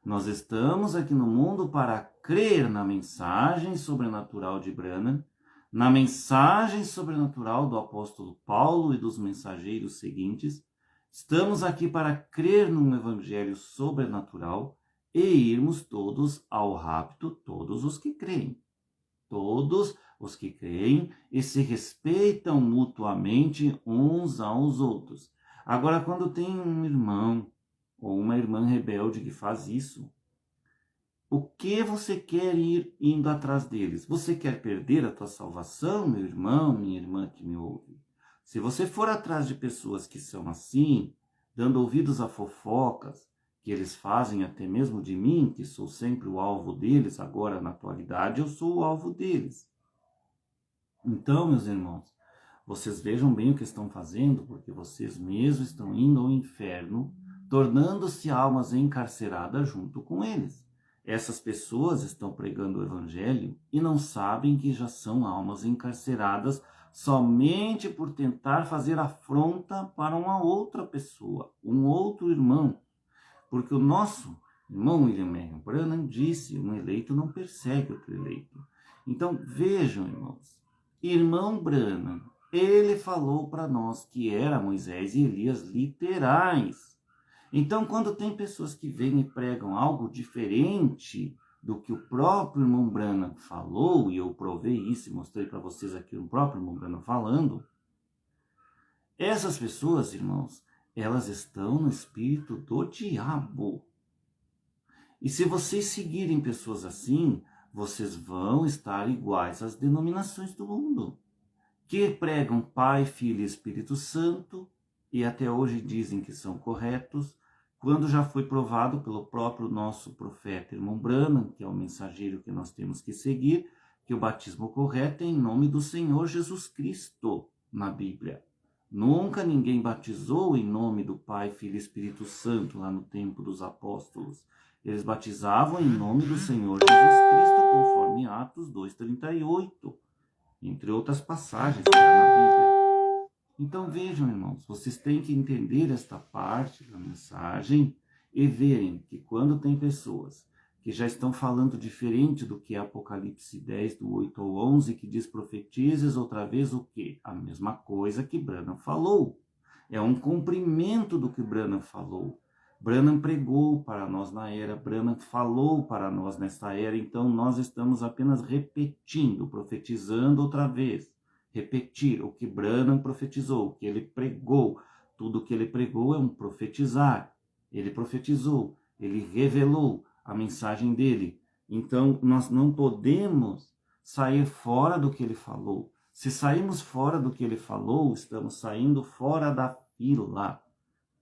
Nós estamos aqui no mundo para crer na mensagem sobrenatural de Branham, na mensagem sobrenatural do apóstolo Paulo e dos mensageiros seguintes. Estamos aqui para crer num evangelho sobrenatural e irmos todos ao rapto, todos os que creem. Todos os que creem e se respeitam mutuamente uns aos outros. Agora, quando tem um irmão ou uma irmã rebelde que faz isso, o que você quer ir indo atrás deles? Você quer perder a tua salvação, meu irmão, minha irmã que me ouve? Se você for atrás de pessoas que são assim, dando ouvidos a fofocas, que eles fazem até mesmo de mim, que sou sempre o alvo deles, agora na atualidade eu sou o alvo deles. Então, meus irmãos, vocês vejam bem o que estão fazendo, porque vocês mesmos estão indo ao inferno, tornando-se almas encarceradas junto com eles. Essas pessoas estão pregando o evangelho e não sabem que já são almas encarceradas somente por tentar fazer afronta para uma outra pessoa, um outro irmão. Porque o nosso irmão William Marion Branham disse, um eleito não persegue outro eleito. Então vejam, irmãos, irmão Branham, ele falou para nós que era Moisés e Elias literais. Então, quando tem pessoas que vêm e pregam algo diferente do que o próprio irmão Branham falou, e eu provei isso e mostrei para vocês aqui o próprio irmão Branham falando, essas pessoas, irmãos, elas estão no espírito do diabo. E se vocês seguirem pessoas assim, vocês vão estar iguais às denominações do mundo, que pregam Pai, Filho e Espírito Santo, e até hoje dizem que são corretos, quando já foi provado pelo próprio nosso profeta irmão Branham, que é o mensageiro que nós temos que seguir, que o batismo correto é em nome do Senhor Jesus Cristo na Bíblia. Nunca ninguém batizou em nome do Pai, Filho e Espírito Santo lá no tempo dos apóstolos. Eles batizavam em nome do Senhor Jesus Cristo, conforme Atos 2,38, entre outras passagens que há na Bíblia. Então vejam, irmãos, vocês têm que entender esta parte da mensagem e verem que quando tem pessoas que já estão falando diferente do que é Apocalipse 10, do 8 ao 11, que diz profetizes outra vez o quê? A mesma coisa que Branham falou. É um cumprimento do que Branham falou. Branham pregou para nós na era, Branham falou para nós nesta era, então nós estamos apenas repetindo, profetizando outra vez. Repetir o que Branham profetizou, o que ele pregou. Tudo o que ele pregou é um profetizar. Ele profetizou, ele revelou a mensagem dele. Então, nós não podemos sair fora do que ele falou. Se sairmos fora do que ele falou, estamos saindo fora da fila.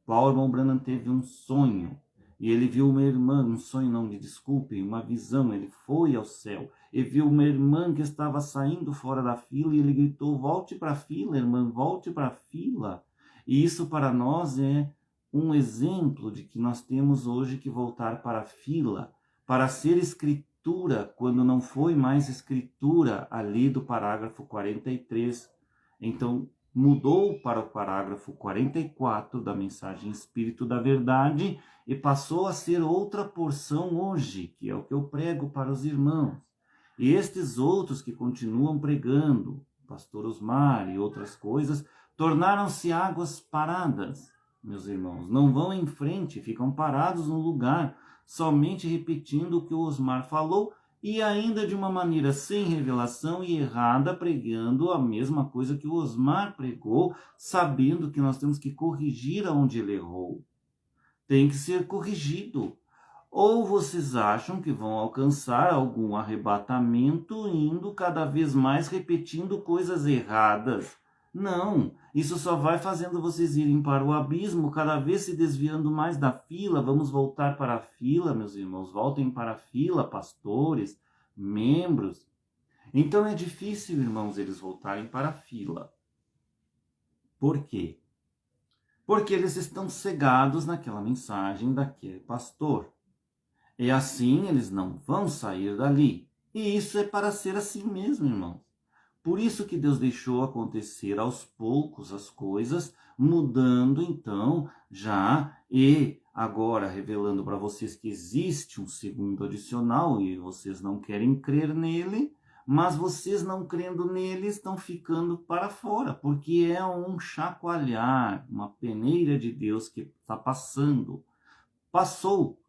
Paulo, irmão Branham, teve um sonho. E ele viu uma irmã, um sonho não me desculpe, uma visão. Ele foi ao céu e viu uma irmã que estava saindo fora da fila e ele gritou, volte para a fila, irmã, volte para a fila. E isso para nós é um exemplo de que nós temos hoje que voltar para a fila, para ser escritura, quando não foi mais escritura ali do parágrafo 43. Então, mudou para o parágrafo 44 da mensagem Espírito da Verdade e passou a ser outra porção hoje, que é o que eu prego para os irmãos. E estes outros que continuam pregando, pastor Osmar e outras coisas, tornaram-se águas paradas. Meus irmãos, não vão em frente, ficam parados no lugar, somente repetindo o que o Osmar falou e ainda de uma maneira sem revelação e errada, pregando a mesma coisa que o Osmar pregou, sabendo que nós temos que corrigir aonde ele errou. Tem que ser corrigido. Ou vocês acham que vão alcançar algum arrebatamento indo cada vez mais repetindo coisas erradas? Não, isso só vai fazendo vocês irem para o abismo, cada vez se desviando mais da fila. Vamos voltar para a fila, meus irmãos, voltem para a fila, pastores, membros. Então é difícil, irmãos, eles voltarem para a fila. Por quê? Porque eles estão cegados naquela mensagem daquele pastor. E assim eles não vão sair dali. E isso é para ser assim mesmo, irmãos. Por isso que Deus deixou acontecer aos poucos as coisas, mudando então já e agora revelando para vocês que existe um segundo adicional e vocês não querem crer nele, mas vocês não crendo nele estão ficando para fora, porque é um chacoalhar, uma peneira de Deus que está passando. Passou.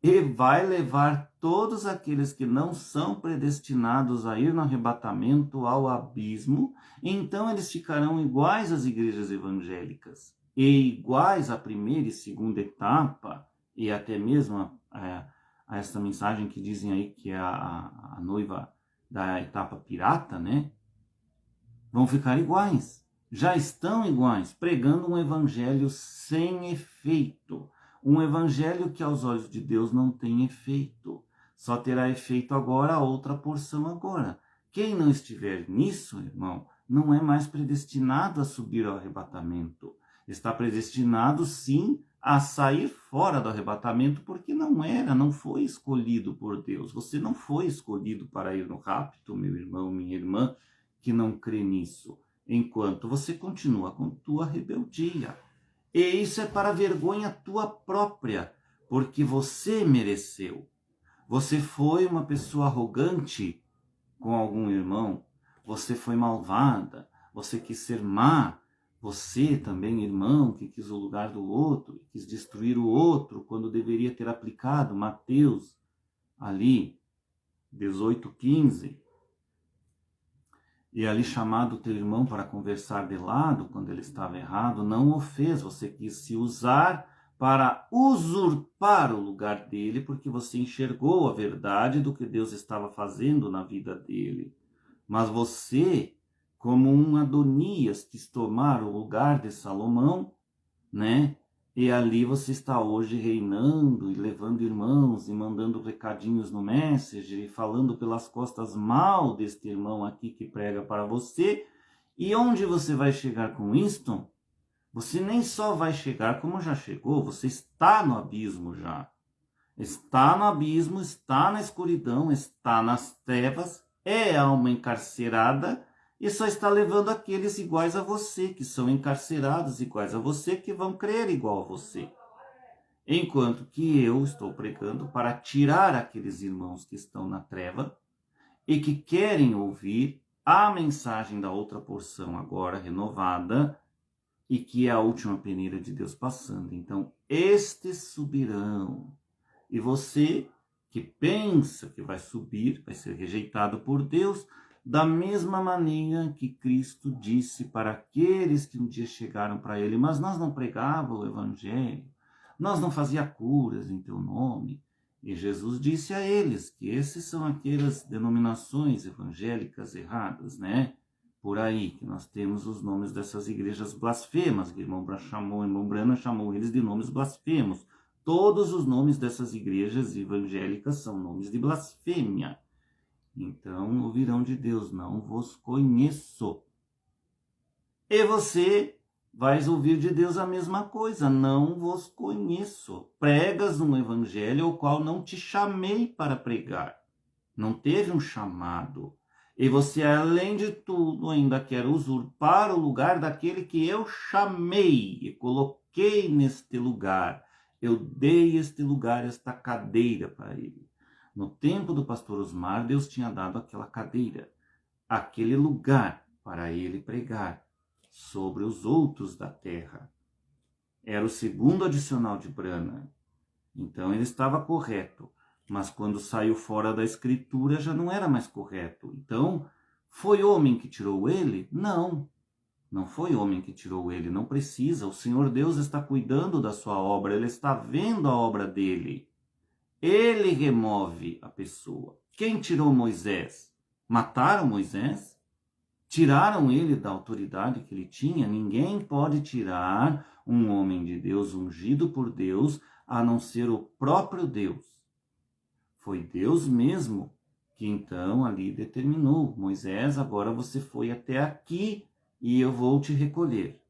E vai levar todos aqueles que não são predestinados a ir no arrebatamento ao abismo, então eles ficarão iguais às igrejas evangélicas, e iguais à primeira e segunda etapa, e até mesmo a essa mensagem que dizem aí que é a noiva da etapa pirata, né? Vão ficar iguais, já estão iguais, pregando um evangelho sem efeito. Um evangelho que aos olhos de Deus não tem efeito. Só terá efeito agora a outra porção agora. Quem não estiver nisso, irmão, não é mais predestinado a subir ao arrebatamento. Está predestinado, sim, a sair fora do arrebatamento, porque não foi escolhido por Deus. Você não foi escolhido para ir no rapto, meu irmão, minha irmã, que não crê nisso. Enquanto você continua com tua rebeldia. E isso é para vergonha tua própria, porque você mereceu. Você foi uma pessoa arrogante com algum irmão, você foi malvada, você quis ser má, você também, irmão, que quis o lugar do outro, quis destruir o outro, quando deveria ter aplicado Mateus, ali, 18:15, e ali chamado teu irmão para conversar de lado, quando ele estava errado, não o fez, você quis se usar para usurpar o lugar dele, porque você enxergou a verdade do que Deus estava fazendo na vida dele. Mas você, como um Adonias, quis tomar o lugar de Salomão, né? e ali você está hoje reinando e levando irmãos e mandando recadinhos no Messenger e falando pelas costas mal deste irmão aqui que prega para você. E onde você vai chegar com isto? Você nem só vai chegar como já chegou, você está no abismo já. Está no abismo, está na escuridão, está nas trevas, é alma encarcerada e só está levando aqueles iguais a você, que são encarcerados iguais a você, que vão crer igual a você. Enquanto que eu estou pregando para tirar aqueles irmãos que estão na treva e que querem ouvir a mensagem da outra porção agora renovada e que é a última peneira de Deus passando. Então, estes subirão. E você que pensa que vai subir, vai ser rejeitado por Deus, da mesma maneira que Cristo disse para aqueles que um dia chegaram para ele, mas nós não pregávamos o evangelho, nós não fazíamos curas em teu nome. E Jesus disse a eles que esses são aquelas denominações evangélicas erradas, né? Por aí, que nós temos os nomes dessas igrejas blasfemas, que irmão Brana chamou eles de nomes blasfemos. Todos os nomes dessas igrejas evangélicas são nomes de blasfêmia. Então, ouvirão de Deus, não vos conheço. E você vais ouvir de Deus a mesma coisa, não vos conheço. Pregas um evangelho ao qual não te chamei para pregar. Não teve um chamado. E você, além de tudo, ainda quer usurpar o lugar daquele que eu chamei e coloquei neste lugar. Eu dei este lugar, esta cadeira para ele. No tempo do pastor Osmar, Deus tinha dado aquela cadeira, aquele lugar para ele pregar sobre os outros da terra. Era o segundo adicional de Brana. Então ele estava correto. Mas quando saiu fora da escritura já não era mais correto. Então, foi homem que tirou ele? Não. Não foi homem que tirou ele, não precisa. O Senhor Deus está cuidando da sua obra, Ele está vendo a obra dele. Ele remove a pessoa. Quem tirou Moisés? Mataram Moisés? Tiraram ele da autoridade que ele tinha? Ninguém pode tirar um homem de Deus ungido por Deus, a não ser o próprio Deus. Foi Deus mesmo que então ali determinou: Moisés, agora você foi até aqui e eu vou te recolher.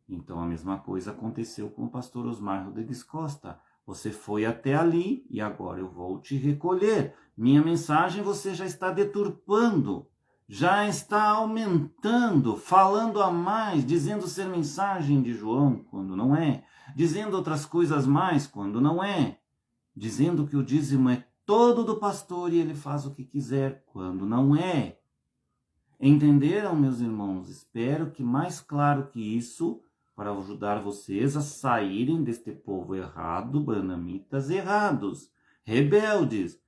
Então a mesma coisa aconteceu com o pastor Osmar Rodrigues Costa. Você foi até ali e agora eu vou te recolher. Minha mensagem você já está deturpando, já está aumentando, falando a mais, dizendo ser mensagem de João quando não é, dizendo outras coisas mais quando não é, dizendo que o dízimo é todo do pastor e ele faz o que quiser quando não é. Entenderam, meus irmãos? Espero que mais claro que isso, para ajudar vocês a saírem deste povo errado, branamitas errados, rebeldes,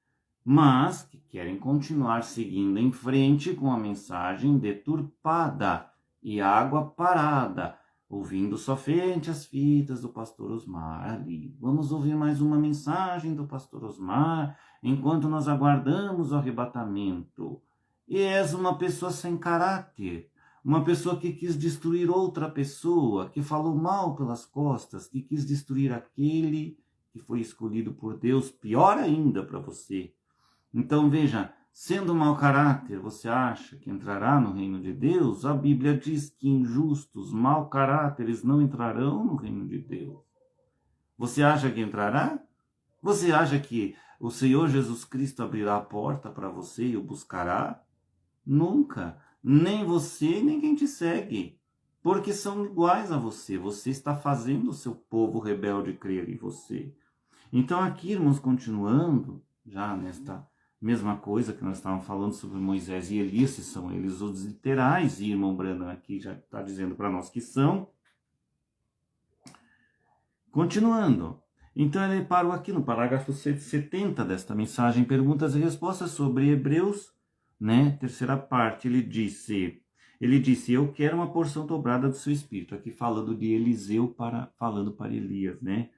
mas que querem continuar seguindo em frente com a mensagem deturpada e água parada, ouvindo somente as fitas do pastor Osmar ali. Vamos ouvir mais uma mensagem do pastor Osmar enquanto nós aguardamos o arrebatamento. E és uma pessoa sem caráter, uma pessoa que quis destruir outra pessoa, que falou mal pelas costas, que quis destruir aquele que foi escolhido por Deus, pior ainda para você. Então veja, sendo mau caráter, você acha que entrará no reino de Deus? A Bíblia diz que injustos, mau caráteres não entrarão no reino de Deus. Você acha que entrará? Você acha que o Senhor Jesus Cristo abrirá a porta para você e o buscará? Nunca. Nem você, nem quem te segue. Porque são iguais a você. Você está fazendo o seu povo rebelde crer em você. Então aqui, irmãos, continuando, já nesta mesma coisa que nós estávamos falando sobre Moisés e Elias, se são eles os literais, e irmão Brandon aqui já está dizendo para nós que são. Continuando. Então ele parou aqui no parágrafo 170 desta mensagem, perguntas e respostas sobre Hebreus, né? Terceira parte, ele disse, eu quero uma porção dobrada do seu espírito, aqui falando de Eliseu, falando para Elias, né?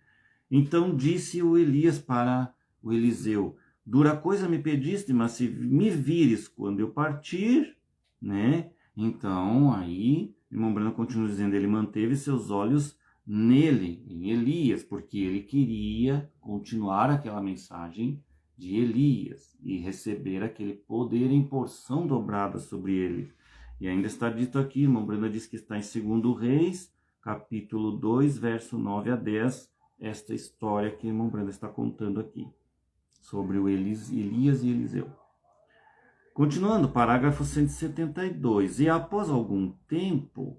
Então disse o Elias para o Eliseu, dura coisa me pediste, mas se me vires quando eu partir, né? Então aí, irmão Brano continua dizendo, ele manteve seus olhos nele, em Elias, porque ele queria continuar aquela mensagem de Elias e receber aquele poder em porção dobrada sobre ele. E ainda está dito aqui, irmão Brana diz que está em 2 Reis, capítulo 2, verso 9 a 10, esta história que o irmão Brana está contando aqui, sobre o Elias e Eliseu. Continuando, parágrafo 172. E após algum tempo,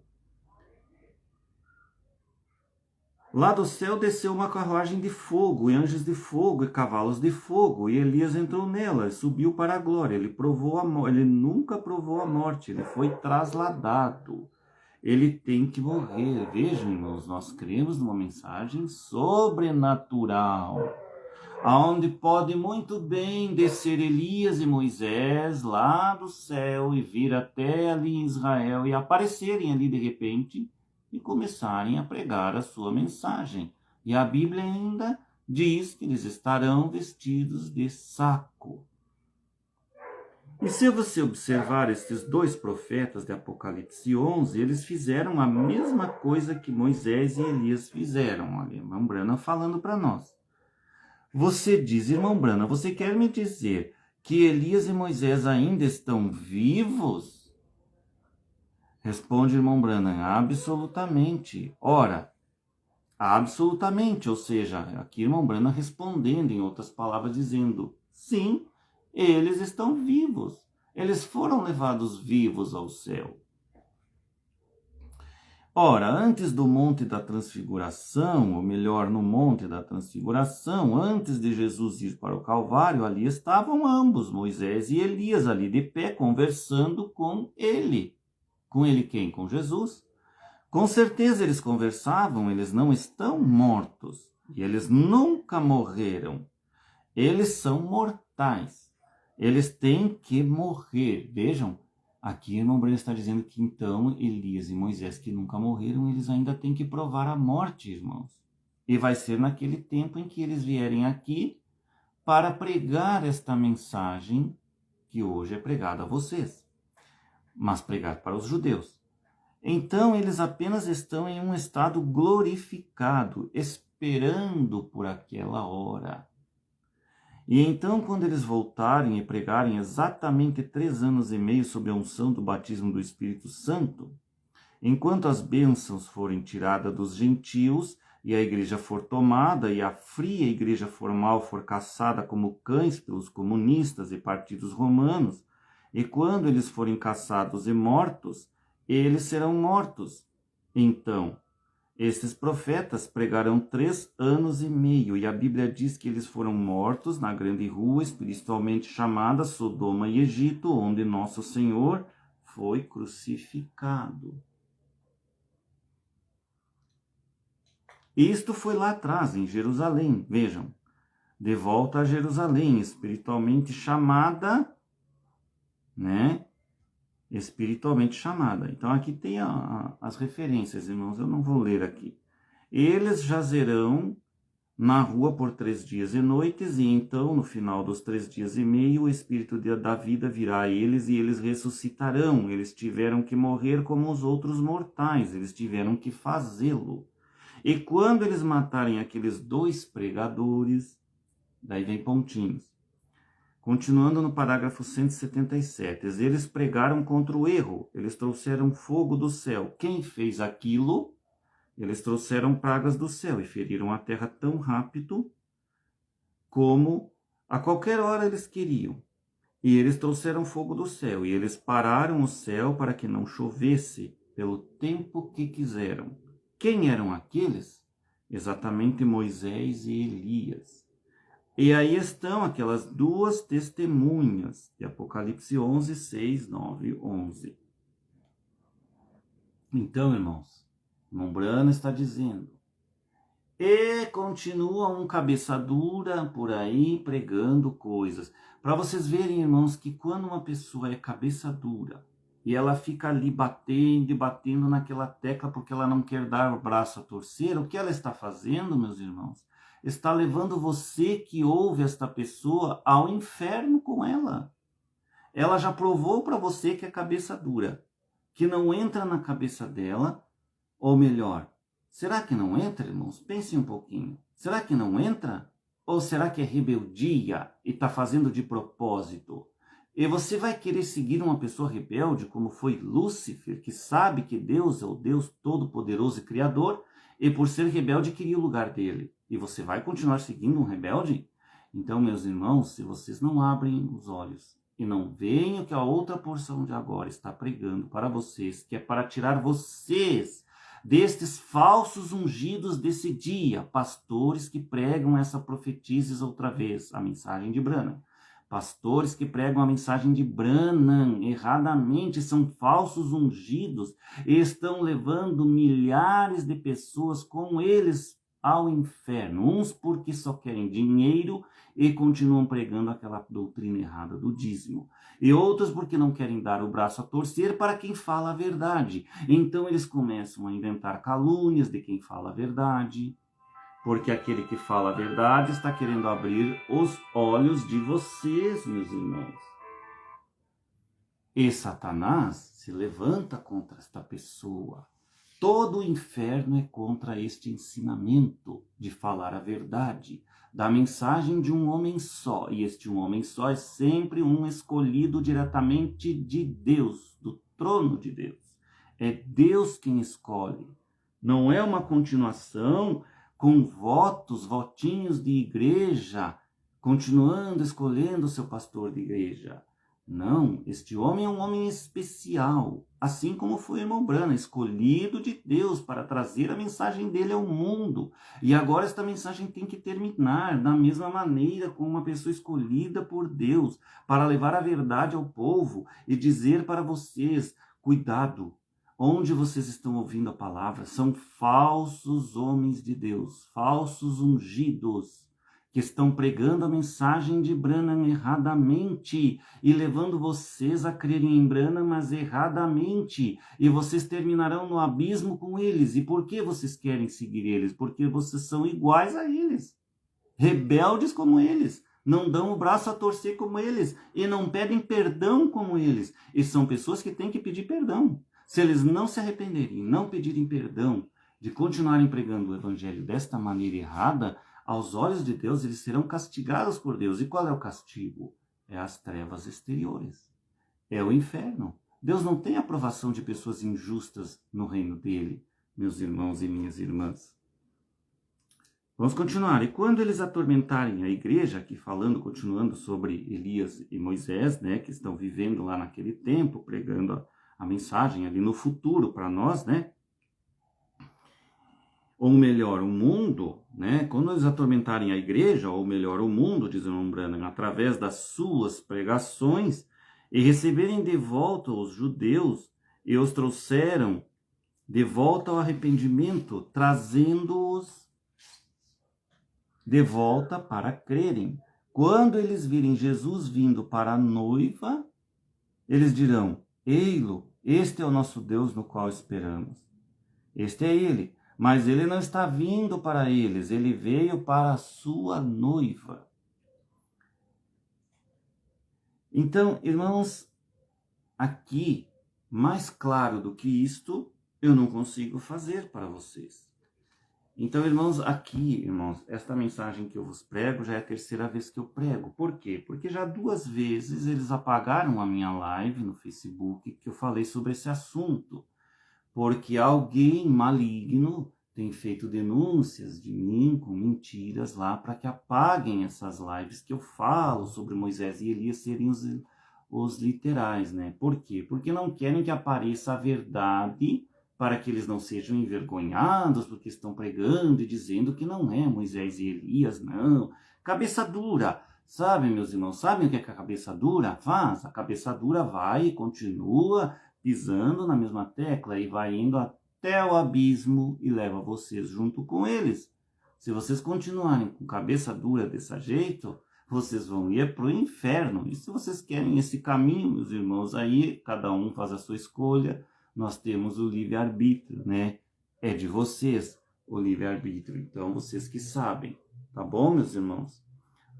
lá do céu desceu uma carruagem de fogo, e anjos de fogo, e cavalos de fogo, e Elias entrou nela, e subiu para a glória. Ele nunca provou a morte, ele foi trasladado. Ele tem que morrer. Vejam, irmãos, nós cremos numa mensagem sobrenatural, aonde pode muito bem descer Elias e Moisés lá do céu e vir até ali em Israel e aparecerem ali de repente e começarem a pregar a sua mensagem. E a Bíblia ainda diz que eles estarão vestidos de saco. E se você observar estes dois profetas de Apocalipse 11, eles fizeram a mesma coisa que Moisés e Elias fizeram. Olha, irmão Brana falando para nós. Você diz, irmão Brana, você quer me dizer que Elias e Moisés ainda estão vivos? Responde, irmão Brana, absolutamente. Ora, absolutamente, ou seja, aqui irmão Brana respondendo, em outras palavras, dizendo, sim, eles estão vivos. Eles foram levados vivos ao céu. Ora, antes do Monte da Transfiguração, ou melhor, no Monte da Transfiguração, antes de Jesus ir para o Calvário, ali estavam ambos, Moisés e Elias, ali de pé, conversando com ele. Com ele quem? Com Jesus. Com certeza eles conversavam, eles não estão mortos. E eles nunca morreram. Eles são mortais. Eles têm que morrer. Vejam, aqui o irmão Breno está dizendo que então Elias e Moisés, que nunca morreram, eles ainda têm que provar a morte, irmãos. E vai ser naquele tempo em que eles vierem aqui para pregar esta mensagem que hoje é pregada a vocês, mas pregar para os judeus. Então eles apenas estão em um estado glorificado, esperando por aquela hora. E então, quando eles voltarem e pregarem exatamente 3 anos e meio sob a unção do batismo do Espírito Santo, enquanto as bênçãos forem tiradas dos gentios e a igreja for tomada e a fria igreja formal for caçada como cães pelos comunistas e partidos romanos, e quando eles forem caçados e mortos, eles serão mortos. Então, esses profetas pregarão 3 anos e meio, e a Bíblia diz que eles foram mortos na grande rua, espiritualmente chamada Sodoma e Egito, onde nosso Senhor foi crucificado. Isto foi lá atrás, em Jerusalém, vejam, de volta a Jerusalém, espiritualmente chamada, né? Espiritualmente chamada. Então aqui tem as referências, irmãos, eu não vou ler aqui. Eles jazerão na rua por 3 dias e noites, e então, no final dos 3 dias e meio, o Espírito da vida virá a eles, e eles ressuscitarão. Eles tiveram que morrer como os outros mortais, eles tiveram que fazê-lo. E quando eles matarem aqueles 2 pregadores, daí vem pontinhos. Continuando no parágrafo 177, eles pregaram contra o erro, eles trouxeram fogo do céu. Quem fez aquilo? Eles trouxeram pragas do céu e feriram a terra tão rápido como a qualquer hora eles queriam. E eles trouxeram fogo do céu, e eles pararam o céu para que não chovesse pelo tempo que quiseram. Quem eram aqueles? Exatamente Moisés e Elias. E aí estão aquelas 2 testemunhas de Apocalipse 11, 6, 9, 11. Então, irmãos, irmão Brana está dizendo, e continua um cabeça dura por aí pregando coisas. Para vocês verem, irmãos, que quando uma pessoa é cabeça dura e ela fica ali batendo e batendo naquela tecla porque ela não quer dar o braço a torcer, o que ela está fazendo, meus irmãos? Está levando você que ouve esta pessoa ao inferno com ela. Ela já provou para você que é cabeça dura, que não entra na cabeça dela, ou melhor, Será que não entra, irmãos? Pensem um pouquinho. Será que não entra? Ou será que é rebeldia e está fazendo de propósito? E você vai querer seguir uma pessoa rebelde, como foi Lúcifer, que sabe que Deus é o Deus Todo-Poderoso e Criador, e por ser rebelde queria o lugar dele. E você vai continuar seguindo um rebelde? Então, meus irmãos, se vocês não abrem os olhos e não veem o que a outra porção de agora está pregando para vocês, que é para tirar vocês destes falsos ungidos desse dia, pastores que pregam essa profetizes outra vez, a mensagem de Branham. Pastores que pregam a mensagem de Branham erradamente, são falsos ungidos e estão levando milhares de pessoas com eles ao inferno. Uns porque só querem dinheiro e continuam pregando aquela doutrina errada do dízimo. E outros porque não querem dar o braço a torcer para quem fala a verdade. Então eles começam a inventar calúnias de quem fala a verdade, porque aquele que fala a verdade está querendo abrir os olhos de vocês, meus irmãos. E Satanás se levanta contra esta pessoa. Todo o inferno é contra este ensinamento de falar a verdade, da mensagem de um homem só. E este um homem só é sempre um escolhido diretamente de Deus, do trono de Deus. É Deus quem escolhe. Não é uma continuação com votinhos de igreja, continuando escolhendo o seu pastor de igreja. Não, este homem é um homem especial, assim como foi o irmão Branham, escolhido de Deus para trazer a mensagem dele ao mundo. E agora esta mensagem tem que terminar da mesma maneira com uma pessoa escolhida por Deus, para levar a verdade ao povo e dizer para vocês, cuidado, onde vocês estão ouvindo a palavra, são falsos homens de Deus, falsos ungidos, que estão pregando a mensagem de Branham erradamente e levando vocês a crerem em Branham, mas erradamente. E vocês terminarão no abismo com eles. E por que vocês querem seguir eles? Porque vocês são iguais a eles, rebeldes como eles. Não dão o braço a torcer como eles e não pedem perdão como eles. E são pessoas que têm que pedir perdão. Se eles não se arrependerem, não pedirem perdão, de continuarem pregando o evangelho desta maneira errada, aos olhos de Deus, eles serão castigados por Deus. E qual é o castigo? É as trevas exteriores. É o inferno. Deus não tem aprovação de pessoas injustas no reino dele, meus irmãos e minhas irmãs. Vamos continuar. E quando eles atormentarem a igreja, aqui falando, continuando sobre Elias e Moisés, né, que estão vivendo lá naquele tempo, pregando a mensagem ali no futuro para nós, né? Ou melhor, o mundo, né? Quando eles atormentarem a igreja, ou melhor, o mundo, diz o irmão Branham, através das suas pregações, e receberem de volta os judeus, e os trouxeram de volta ao arrependimento, trazendo-os de volta para crerem. Quando eles virem Jesus vindo para a noiva, eles dirão, ei-lo, este é o nosso Deus no qual esperamos. Este é ele. Mas ele não está vindo para eles, ele veio para a sua noiva. Então, irmãos, aqui, mais claro do que isto, eu não consigo fazer para vocês. Então, irmãos, aqui, irmãos, esta mensagem que eu vos prego já é a terceira vez que eu prego. Por quê? Porque já 2 vezes eles apagaram a minha live no Facebook que eu falei sobre esse assunto. Porque alguém maligno tem feito denúncias de mim com mentiras lá para que apaguem essas lives que eu falo sobre Moisés e Elias serem os literais, né? Por quê? Porque não querem que apareça a verdade para que eles não sejam envergonhados porque estão pregando e dizendo que não é Moisés e Elias, não. Cabeça dura. Sabe, meus irmãos, sabem o que a cabeça dura faz? A cabeça dura vai e continua pisando na mesma tecla e vai indo até o abismo e leva vocês junto com eles. Se vocês continuarem com cabeça dura desse jeito, vocês vão ir para o inferno. E se vocês querem esse caminho, meus irmãos, aí cada um faz a sua escolha. Nós temos o livre-arbítrio, né? É de vocês o livre-arbítrio. Então, vocês que sabem. Tá bom, meus irmãos?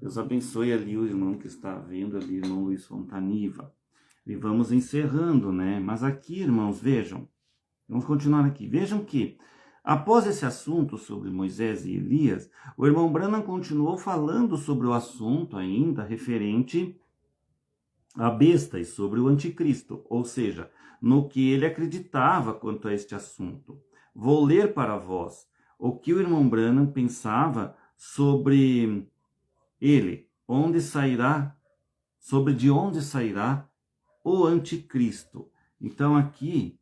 Deus abençoe ali o irmão que está vendo ali, irmão Luiz Fontaniva. E vamos encerrando, né? Mas aqui, irmãos, vejam. Vamos continuar aqui. Vejam que Após esse assunto sobre Moisés e Elias, o irmão Branham continuou falando sobre o assunto ainda referente à besta e sobre o anticristo, ou seja, no que ele acreditava quanto a este assunto. Vou ler para vós o que o irmão Branham pensava sobre ele, onde sairá, sobre de onde sairá o anticristo. Então aqui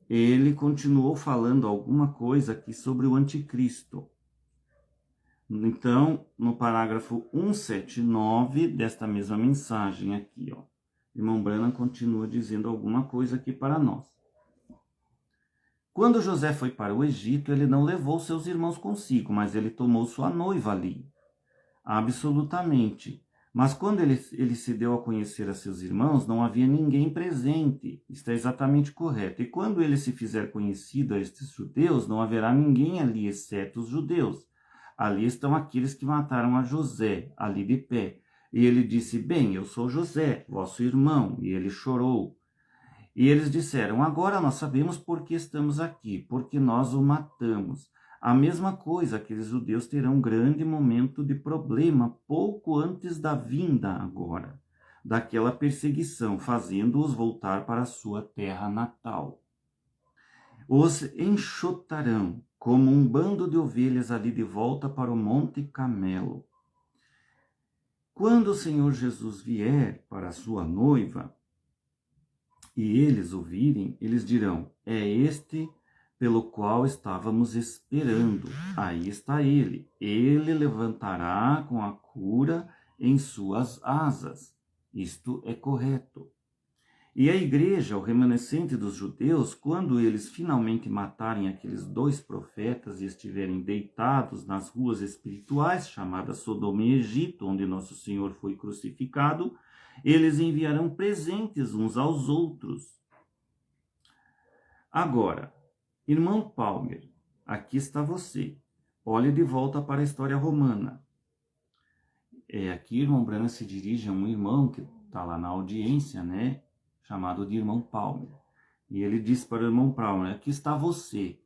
ele continuou falando alguma coisa aqui sobre o anticristo. Então, no parágrafo 179 desta mesma mensagem aqui, ó, irmão Branham continua dizendo alguma coisa aqui para nós. Quando José foi para o Egito, ele não levou seus irmãos consigo, mas ele tomou sua noiva ali. Absolutamente. Mas quando ele se deu a conhecer a seus irmãos, não havia ninguém presente. Está exatamente correto. E quando ele se fizer conhecido a estes judeus, não haverá ninguém ali, exceto os judeus. Ali estão aqueles que mataram a José, ali de pé. E ele disse, bem, eu sou José, vosso irmão. E ele chorou. E eles disseram, agora nós sabemos por que estamos aqui, porque nós o matamos. A mesma coisa, aqueles judeus terão um grande momento de problema pouco antes da vinda agora, daquela perseguição, fazendo-os voltar para a sua terra natal. Os enxotarão como um bando de ovelhas ali de volta para o Monte Carmelo. Quando o Senhor Jesus vier para a sua noiva, e eles o virem, eles dirão, é este pelo qual estávamos esperando. Aí está ele. Ele levantará com a cura em suas asas. Isto é correto. E a igreja, o remanescente dos judeus, quando eles finalmente matarem aqueles 2 profetas e estiverem deitados nas ruas espirituais, chamadas Sodoma e Egito, onde nosso Senhor foi crucificado, eles enviarão presentes uns aos outros. Agora, irmão Palmer, aqui está você. Olhe de volta para a história romana. Aqui, irmão Branham se dirige a um irmão que está lá na audiência, né? Chamado de irmão Palmer. E ele diz para o irmão Palmer, aqui está você.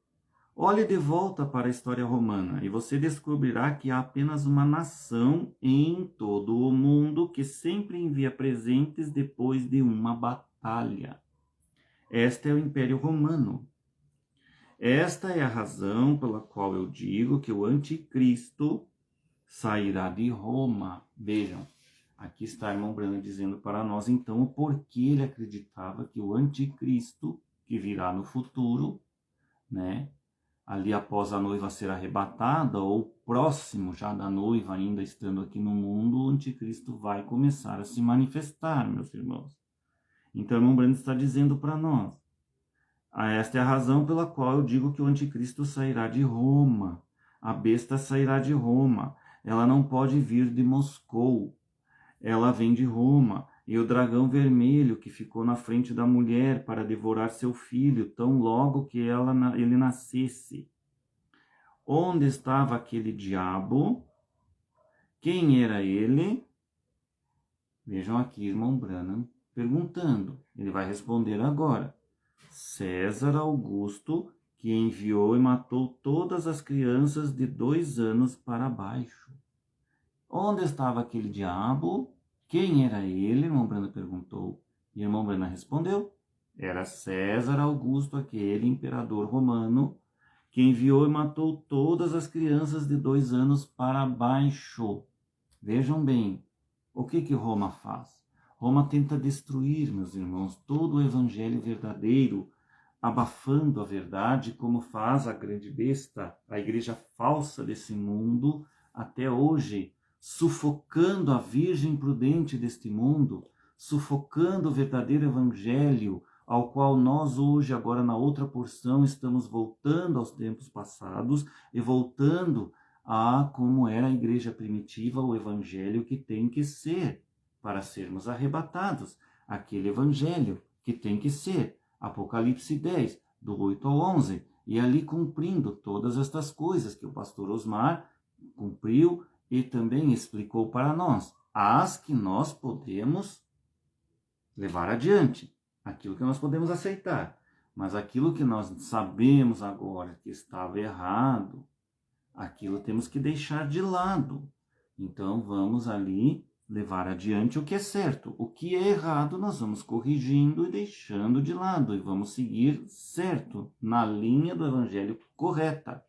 Olhe de volta para a história romana e você descobrirá que há apenas uma nação em todo o mundo que sempre envia presentes depois de uma batalha. Este é o Império Romano. Esta é a razão pela qual eu digo que o anticristo sairá de Roma. Vejam, aqui está o irmão Branham dizendo para nós, então, o porquê ele acreditava que o anticristo, que virá no futuro, né, ali após a noiva ser arrebatada, ou próximo já da noiva, ainda estando aqui no mundo, o anticristo vai começar a se manifestar, meus irmãos. Então, o irmão Branham está dizendo para nós, esta é a razão pela qual eu digo que o anticristo sairá de Roma. A besta sairá de Roma. Ela não pode vir de Moscou. Ela vem de Roma. E o dragão vermelho que ficou na frente da mulher para devorar seu filho, tão logo que ele nascesse. Onde estava aquele diabo? Quem era ele? Vejam aqui, irmão Branham perguntando. Ele vai responder agora. César Augusto, que enviou e matou todas as crianças de 2 anos para baixo. Onde estava aquele diabo? Quem era ele? Irmão Branham perguntou. E irmão Branham respondeu. Era César Augusto, aquele imperador romano, que enviou e matou todas as crianças de 2 anos para baixo. Vejam bem, o que Roma faz? Roma tenta destruir, meus irmãos, todo o evangelho verdadeiro, abafando a verdade, como faz a grande besta, a igreja falsa desse mundo, até hoje, sufocando a virgem prudente deste mundo, sufocando o verdadeiro evangelho, ao qual nós hoje, agora na outra porção, estamos voltando aos tempos passados e voltando a como era a igreja primitiva, o evangelho que tem que ser, para sermos arrebatados, aquele evangelho que tem que ser, Apocalipse 10, do 8 ao 11, e ali cumprindo todas estas coisas que o pastor Osmar cumpriu e também explicou para nós, as que nós podemos levar adiante, aquilo que nós podemos aceitar. Mas aquilo que nós sabemos agora que estava errado, aquilo temos que deixar de lado. Então vamos ali levar adiante o que é certo. O que é errado nós vamos corrigindo e deixando de lado. E vamos seguir certo, na linha do evangelho correta.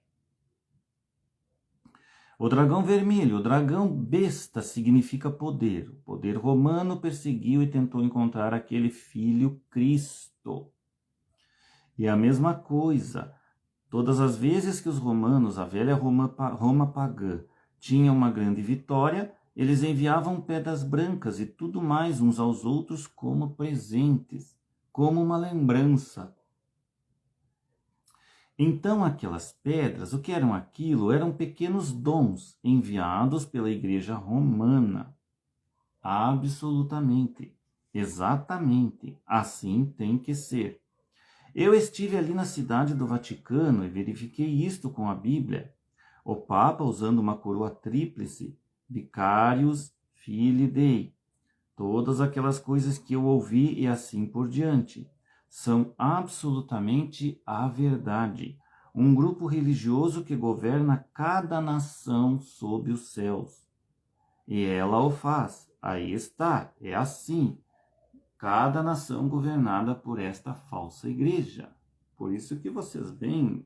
O dragão vermelho, o dragão besta, significa poder. O poder romano perseguiu e tentou encontrar aquele filho Cristo. E a mesma coisa, todas as vezes que os romanos, a velha Roma pagã, tinham uma grande vitória, eles enviavam pedras brancas e tudo mais uns aos outros como presentes, como uma lembrança. Então aquelas pedras, o que eram aquilo? Eram pequenos dons enviados pela igreja romana. Absolutamente, exatamente, assim tem que ser. Eu estive ali na cidade do Vaticano e verifiquei isto com a Bíblia. O Papa usando uma coroa tríplice, Vicarius Filii Dei. Todas aquelas coisas que eu ouvi e assim por diante são absolutamente a verdade. Um grupo religioso que governa cada nação sob os céus. E ela o faz. Aí está, é assim. Cada nação governada por esta falsa igreja. Por isso que vocês veem,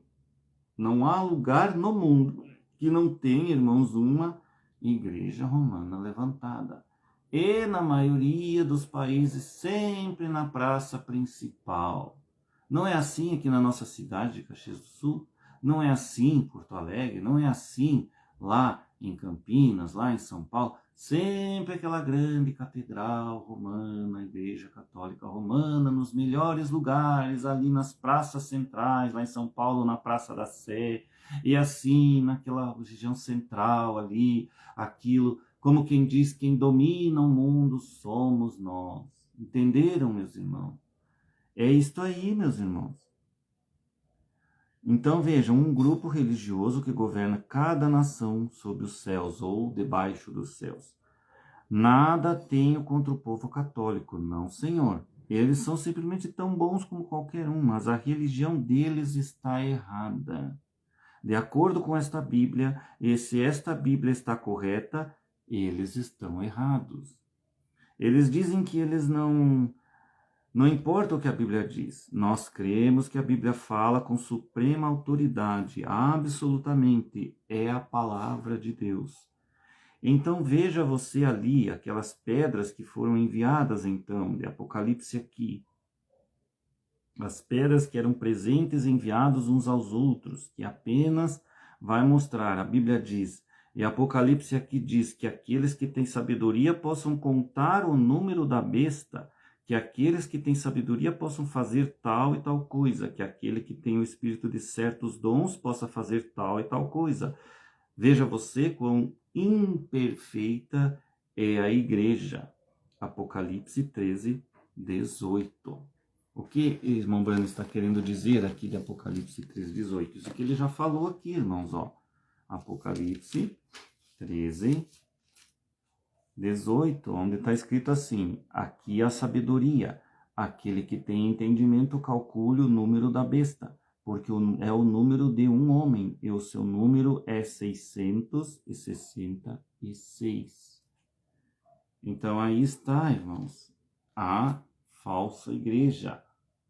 não há lugar no mundo que não tenha, irmãos, uma igreja romana levantada. E na maioria dos países, sempre na praça principal. Não é assim aqui na nossa cidade de Caxias do Sul, não é assim em Porto Alegre, não é assim lá em Campinas, lá em São Paulo. Sempre aquela grande catedral romana, Igreja Católica Romana, nos melhores lugares, ali nas praças centrais, lá em São Paulo, na Praça da Sé, e assim, naquela região central ali, aquilo, como quem diz, quem domina o mundo somos nós. Entenderam, meus irmãos? É isto aí, meus irmãos. Então vejam, um grupo religioso que governa cada nação sob os céus ou debaixo dos céus. Nada tenho contra o povo católico, não, Senhor. Eles são simplesmente tão bons como qualquer um, mas a religião deles está errada. De acordo com esta Bíblia, e se esta Bíblia está correta, eles estão errados. Eles dizem que eles não importa o que a Bíblia diz, nós cremos que a Bíblia fala com suprema autoridade, absolutamente, é a palavra de Deus. Então veja você ali, aquelas pedras que foram enviadas então, de Apocalipse aqui, as pedras que eram presentes enviados uns aos outros, que apenas vai mostrar, a Bíblia diz, e Apocalipse aqui diz que aqueles que têm sabedoria possam contar o número da besta, que aqueles que têm sabedoria possam fazer tal e tal coisa, que aquele que tem o espírito de certos dons possa fazer tal e tal coisa. Veja você quão imperfeita é a igreja. Apocalipse 13, 18. O que o irmão Brano está querendo dizer aqui de Apocalipse 13, 18? Isso que ele já falou aqui, irmãos, ó. Apocalipse 13, 18, onde está escrito assim: aqui a sabedoria, aquele que tem entendimento calcule o número da besta, porque é o número de um homem, e o seu número é 666. Então aí está, irmãos, a falsa igreja,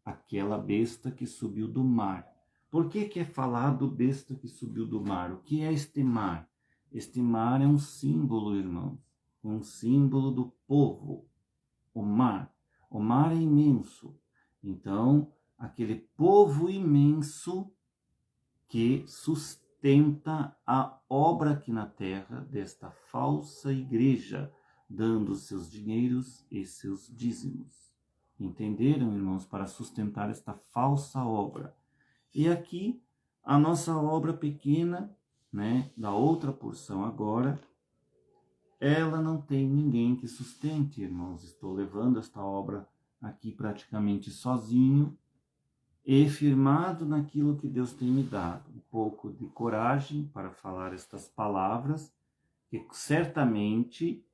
aquela besta que subiu do mar. Por que é falado besta que subiu do mar? O que é este mar? Este mar é um símbolo, irmãos, um símbolo do povo, o mar. O mar é imenso. Então, aquele povo imenso que sustenta a obra aqui na terra desta falsa igreja, dando seus dinheiros e seus dízimos. Entenderam, irmãos, para sustentar esta falsa obra. E aqui, a nossa obra pequena, né, da outra porção agora, ela não tem ninguém que sustente, irmãos. Estou levando esta obra aqui praticamente sozinho e firmado naquilo que Deus tem me dado. Um pouco de coragem para falar estas palavras, que certamente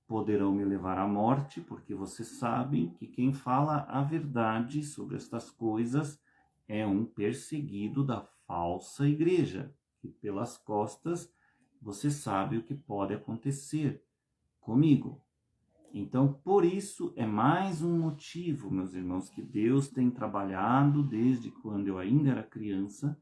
poderão me levar à morte, porque vocês sabem que quem fala a verdade sobre estas coisas é um perseguido da falsa igreja, que pelas costas você sabe o que pode acontecer comigo. Então, por isso, é mais um motivo, meus irmãos, que Deus tem trabalhado desde quando eu ainda era criança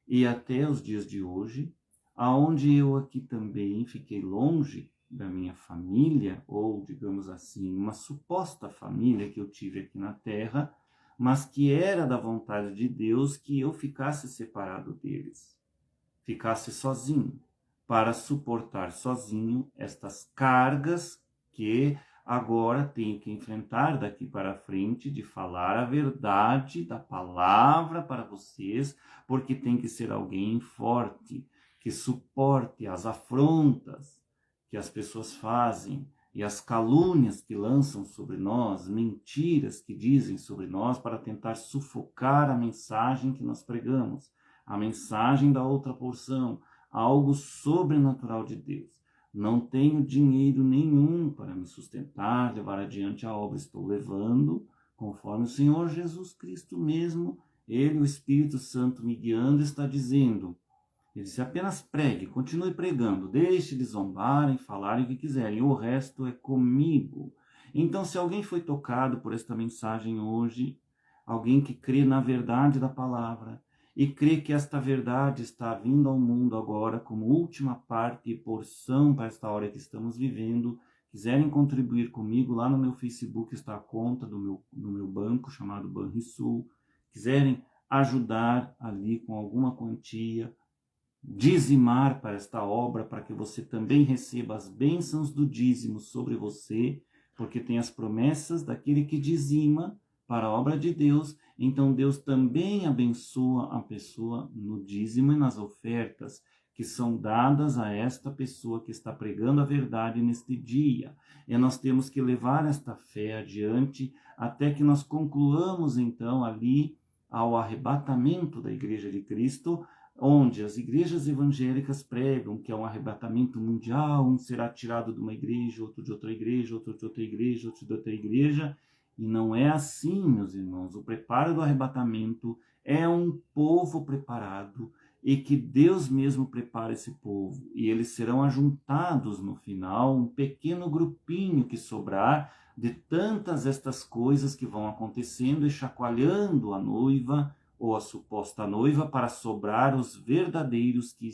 e até os dias de hoje, aonde eu aqui também fiquei longe da minha família, ou, digamos assim, uma suposta família que eu tive aqui na Terra, mas que era da vontade de Deus que eu ficasse separado deles, ficasse sozinho, para suportar sozinho estas cargas que agora tenho que enfrentar daqui para frente, de falar a verdade da palavra para vocês, porque tem que ser alguém forte, que suporte as afrontas que as pessoas fazem e as calúnias que lançam sobre nós, mentiras que dizem sobre nós para tentar sufocar a mensagem que nós pregamos, a mensagem da outra porção, algo sobrenatural de Deus. Não tenho dinheiro nenhum para me sustentar, levar adiante a obra. Estou levando, conforme o Senhor Jesus Cristo mesmo, Ele, o Espírito Santo me guiando, está dizendo. Ele disse, apenas pregue, continue pregando, deixe de zombarem, falarem o que quiserem, o resto é comigo. Então, se alguém foi tocado por esta mensagem hoje, alguém que crê na verdade da palavra, e crê que esta verdade está vindo ao mundo agora como última parte e porção para esta hora que estamos vivendo, quiserem contribuir comigo, lá no meu Facebook está a conta do meu banco, chamado Banrisul, quiserem ajudar ali com alguma quantia, dizimar para esta obra, para que você também receba as bênçãos do dízimo sobre você, porque tem as promessas daquele que dizima para a obra de Deus, então Deus também abençoa a pessoa no dízimo e nas ofertas que são dadas a esta pessoa que está pregando a verdade neste dia. E nós temos que levar esta fé adiante até que nós concluamos então ali ao arrebatamento da Igreja de Cristo, onde as igrejas evangélicas pregam que é um arrebatamento mundial, um será tirado de uma igreja, outro de outra igreja, outro de outra igreja, outro de outra igreja, e não é assim, meus irmãos. O preparo do arrebatamento é um povo preparado e que Deus mesmo prepara esse povo, e eles serão ajuntados no final, um pequeno grupinho que sobrar de tantas estas coisas que vão acontecendo e chacoalhando a noiva, ou a suposta noiva, para sobrar os verdadeiros que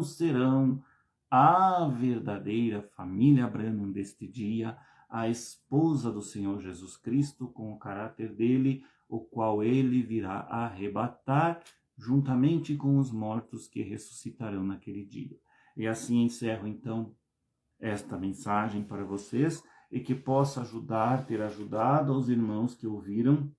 serão a verdadeira família Branham deste dia, a esposa do Senhor Jesus Cristo, com o caráter dele, o qual ele virá arrebatar, juntamente com os mortos que ressuscitarão naquele dia. E assim encerro, então, esta mensagem para vocês, e que possa ter ajudado aos irmãos que ouviram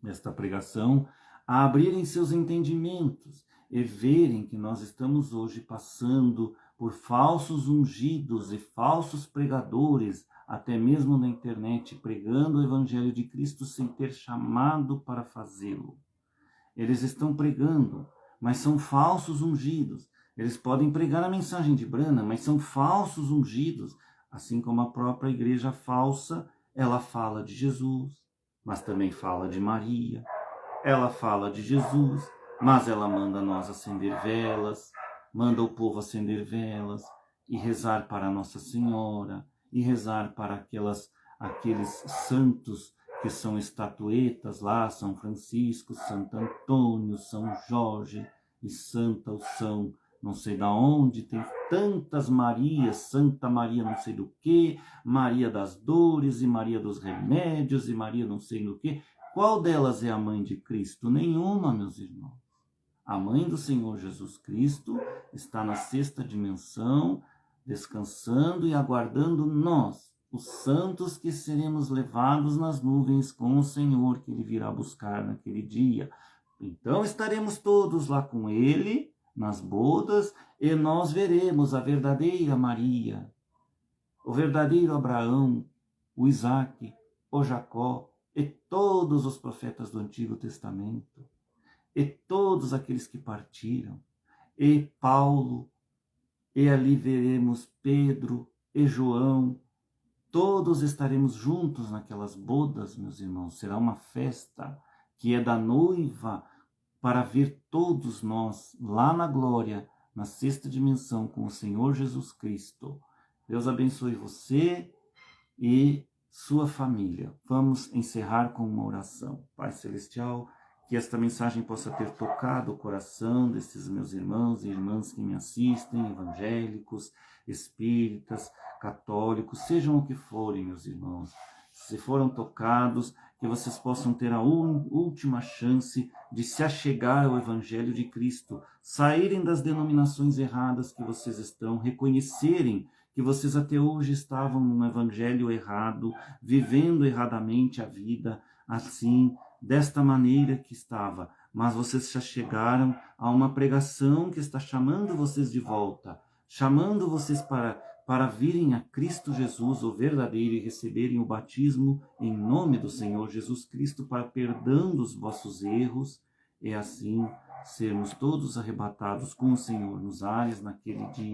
esta pregação, a abrirem seus entendimentos e verem que nós estamos hoje passando por falsos ungidos e falsos pregadores, até mesmo na internet, pregando o Evangelho de Cristo sem ter chamado para fazê-lo. Eles estão pregando, mas são falsos ungidos. Eles podem pregar a mensagem de Branham, mas são falsos ungidos, assim como a própria igreja falsa, ela fala de Jesus, mas também fala de Maria. Ela fala de Jesus, mas ela manda nós acender velas, manda o povo acender velas e rezar para Nossa Senhora, e rezar para aqueles santos que são estatuetas lá, São Francisco, Santo Antônio, São Jorge e Santa São não sei da onde, tem tantas Marias, Santa Maria não sei do que, Maria das Dores e Maria dos Remédios e Maria não sei do que. Qual delas é a mãe de Cristo? Nenhuma, meus irmãos. A mãe do Senhor Jesus Cristo está na sexta dimensão, descansando e aguardando nós, os santos que seremos levados nas nuvens com o Senhor, que Ele virá buscar naquele dia. Então estaremos todos lá com Ele, nas bodas, e nós veremos a verdadeira Maria, o verdadeiro Abraão, o Isaque, o Jacó, e todos os profetas do Antigo Testamento, e todos aqueles que partiram, e Paulo, e ali veremos Pedro e João, todos estaremos juntos naquelas bodas, meus irmãos. Será uma festa que é da noiva para ver todos nós lá na glória, na sexta dimensão, com o Senhor Jesus Cristo. Deus abençoe você e sua família. Vamos encerrar com uma oração. Pai Celestial, que esta mensagem possa ter tocado o coração desses meus irmãos e irmãs que me assistem, evangélicos, espíritas, católicos, sejam o que forem, meus irmãos. Se foram tocados, que vocês possam ter a última chance de se achegar ao Evangelho de Cristo, saírem das denominações erradas que vocês estão, reconhecerem que vocês até hoje estavam num evangelho errado, vivendo erradamente a vida, assim, desta maneira que estava. Mas vocês já chegaram a uma pregação que está chamando vocês de volta, chamando vocês para virem a Cristo Jesus, o verdadeiro, e receberem o batismo em nome do Senhor Jesus Cristo, para perdão dos vossos erros, e assim sermos todos arrebatados com o Senhor nos ares naquele dia.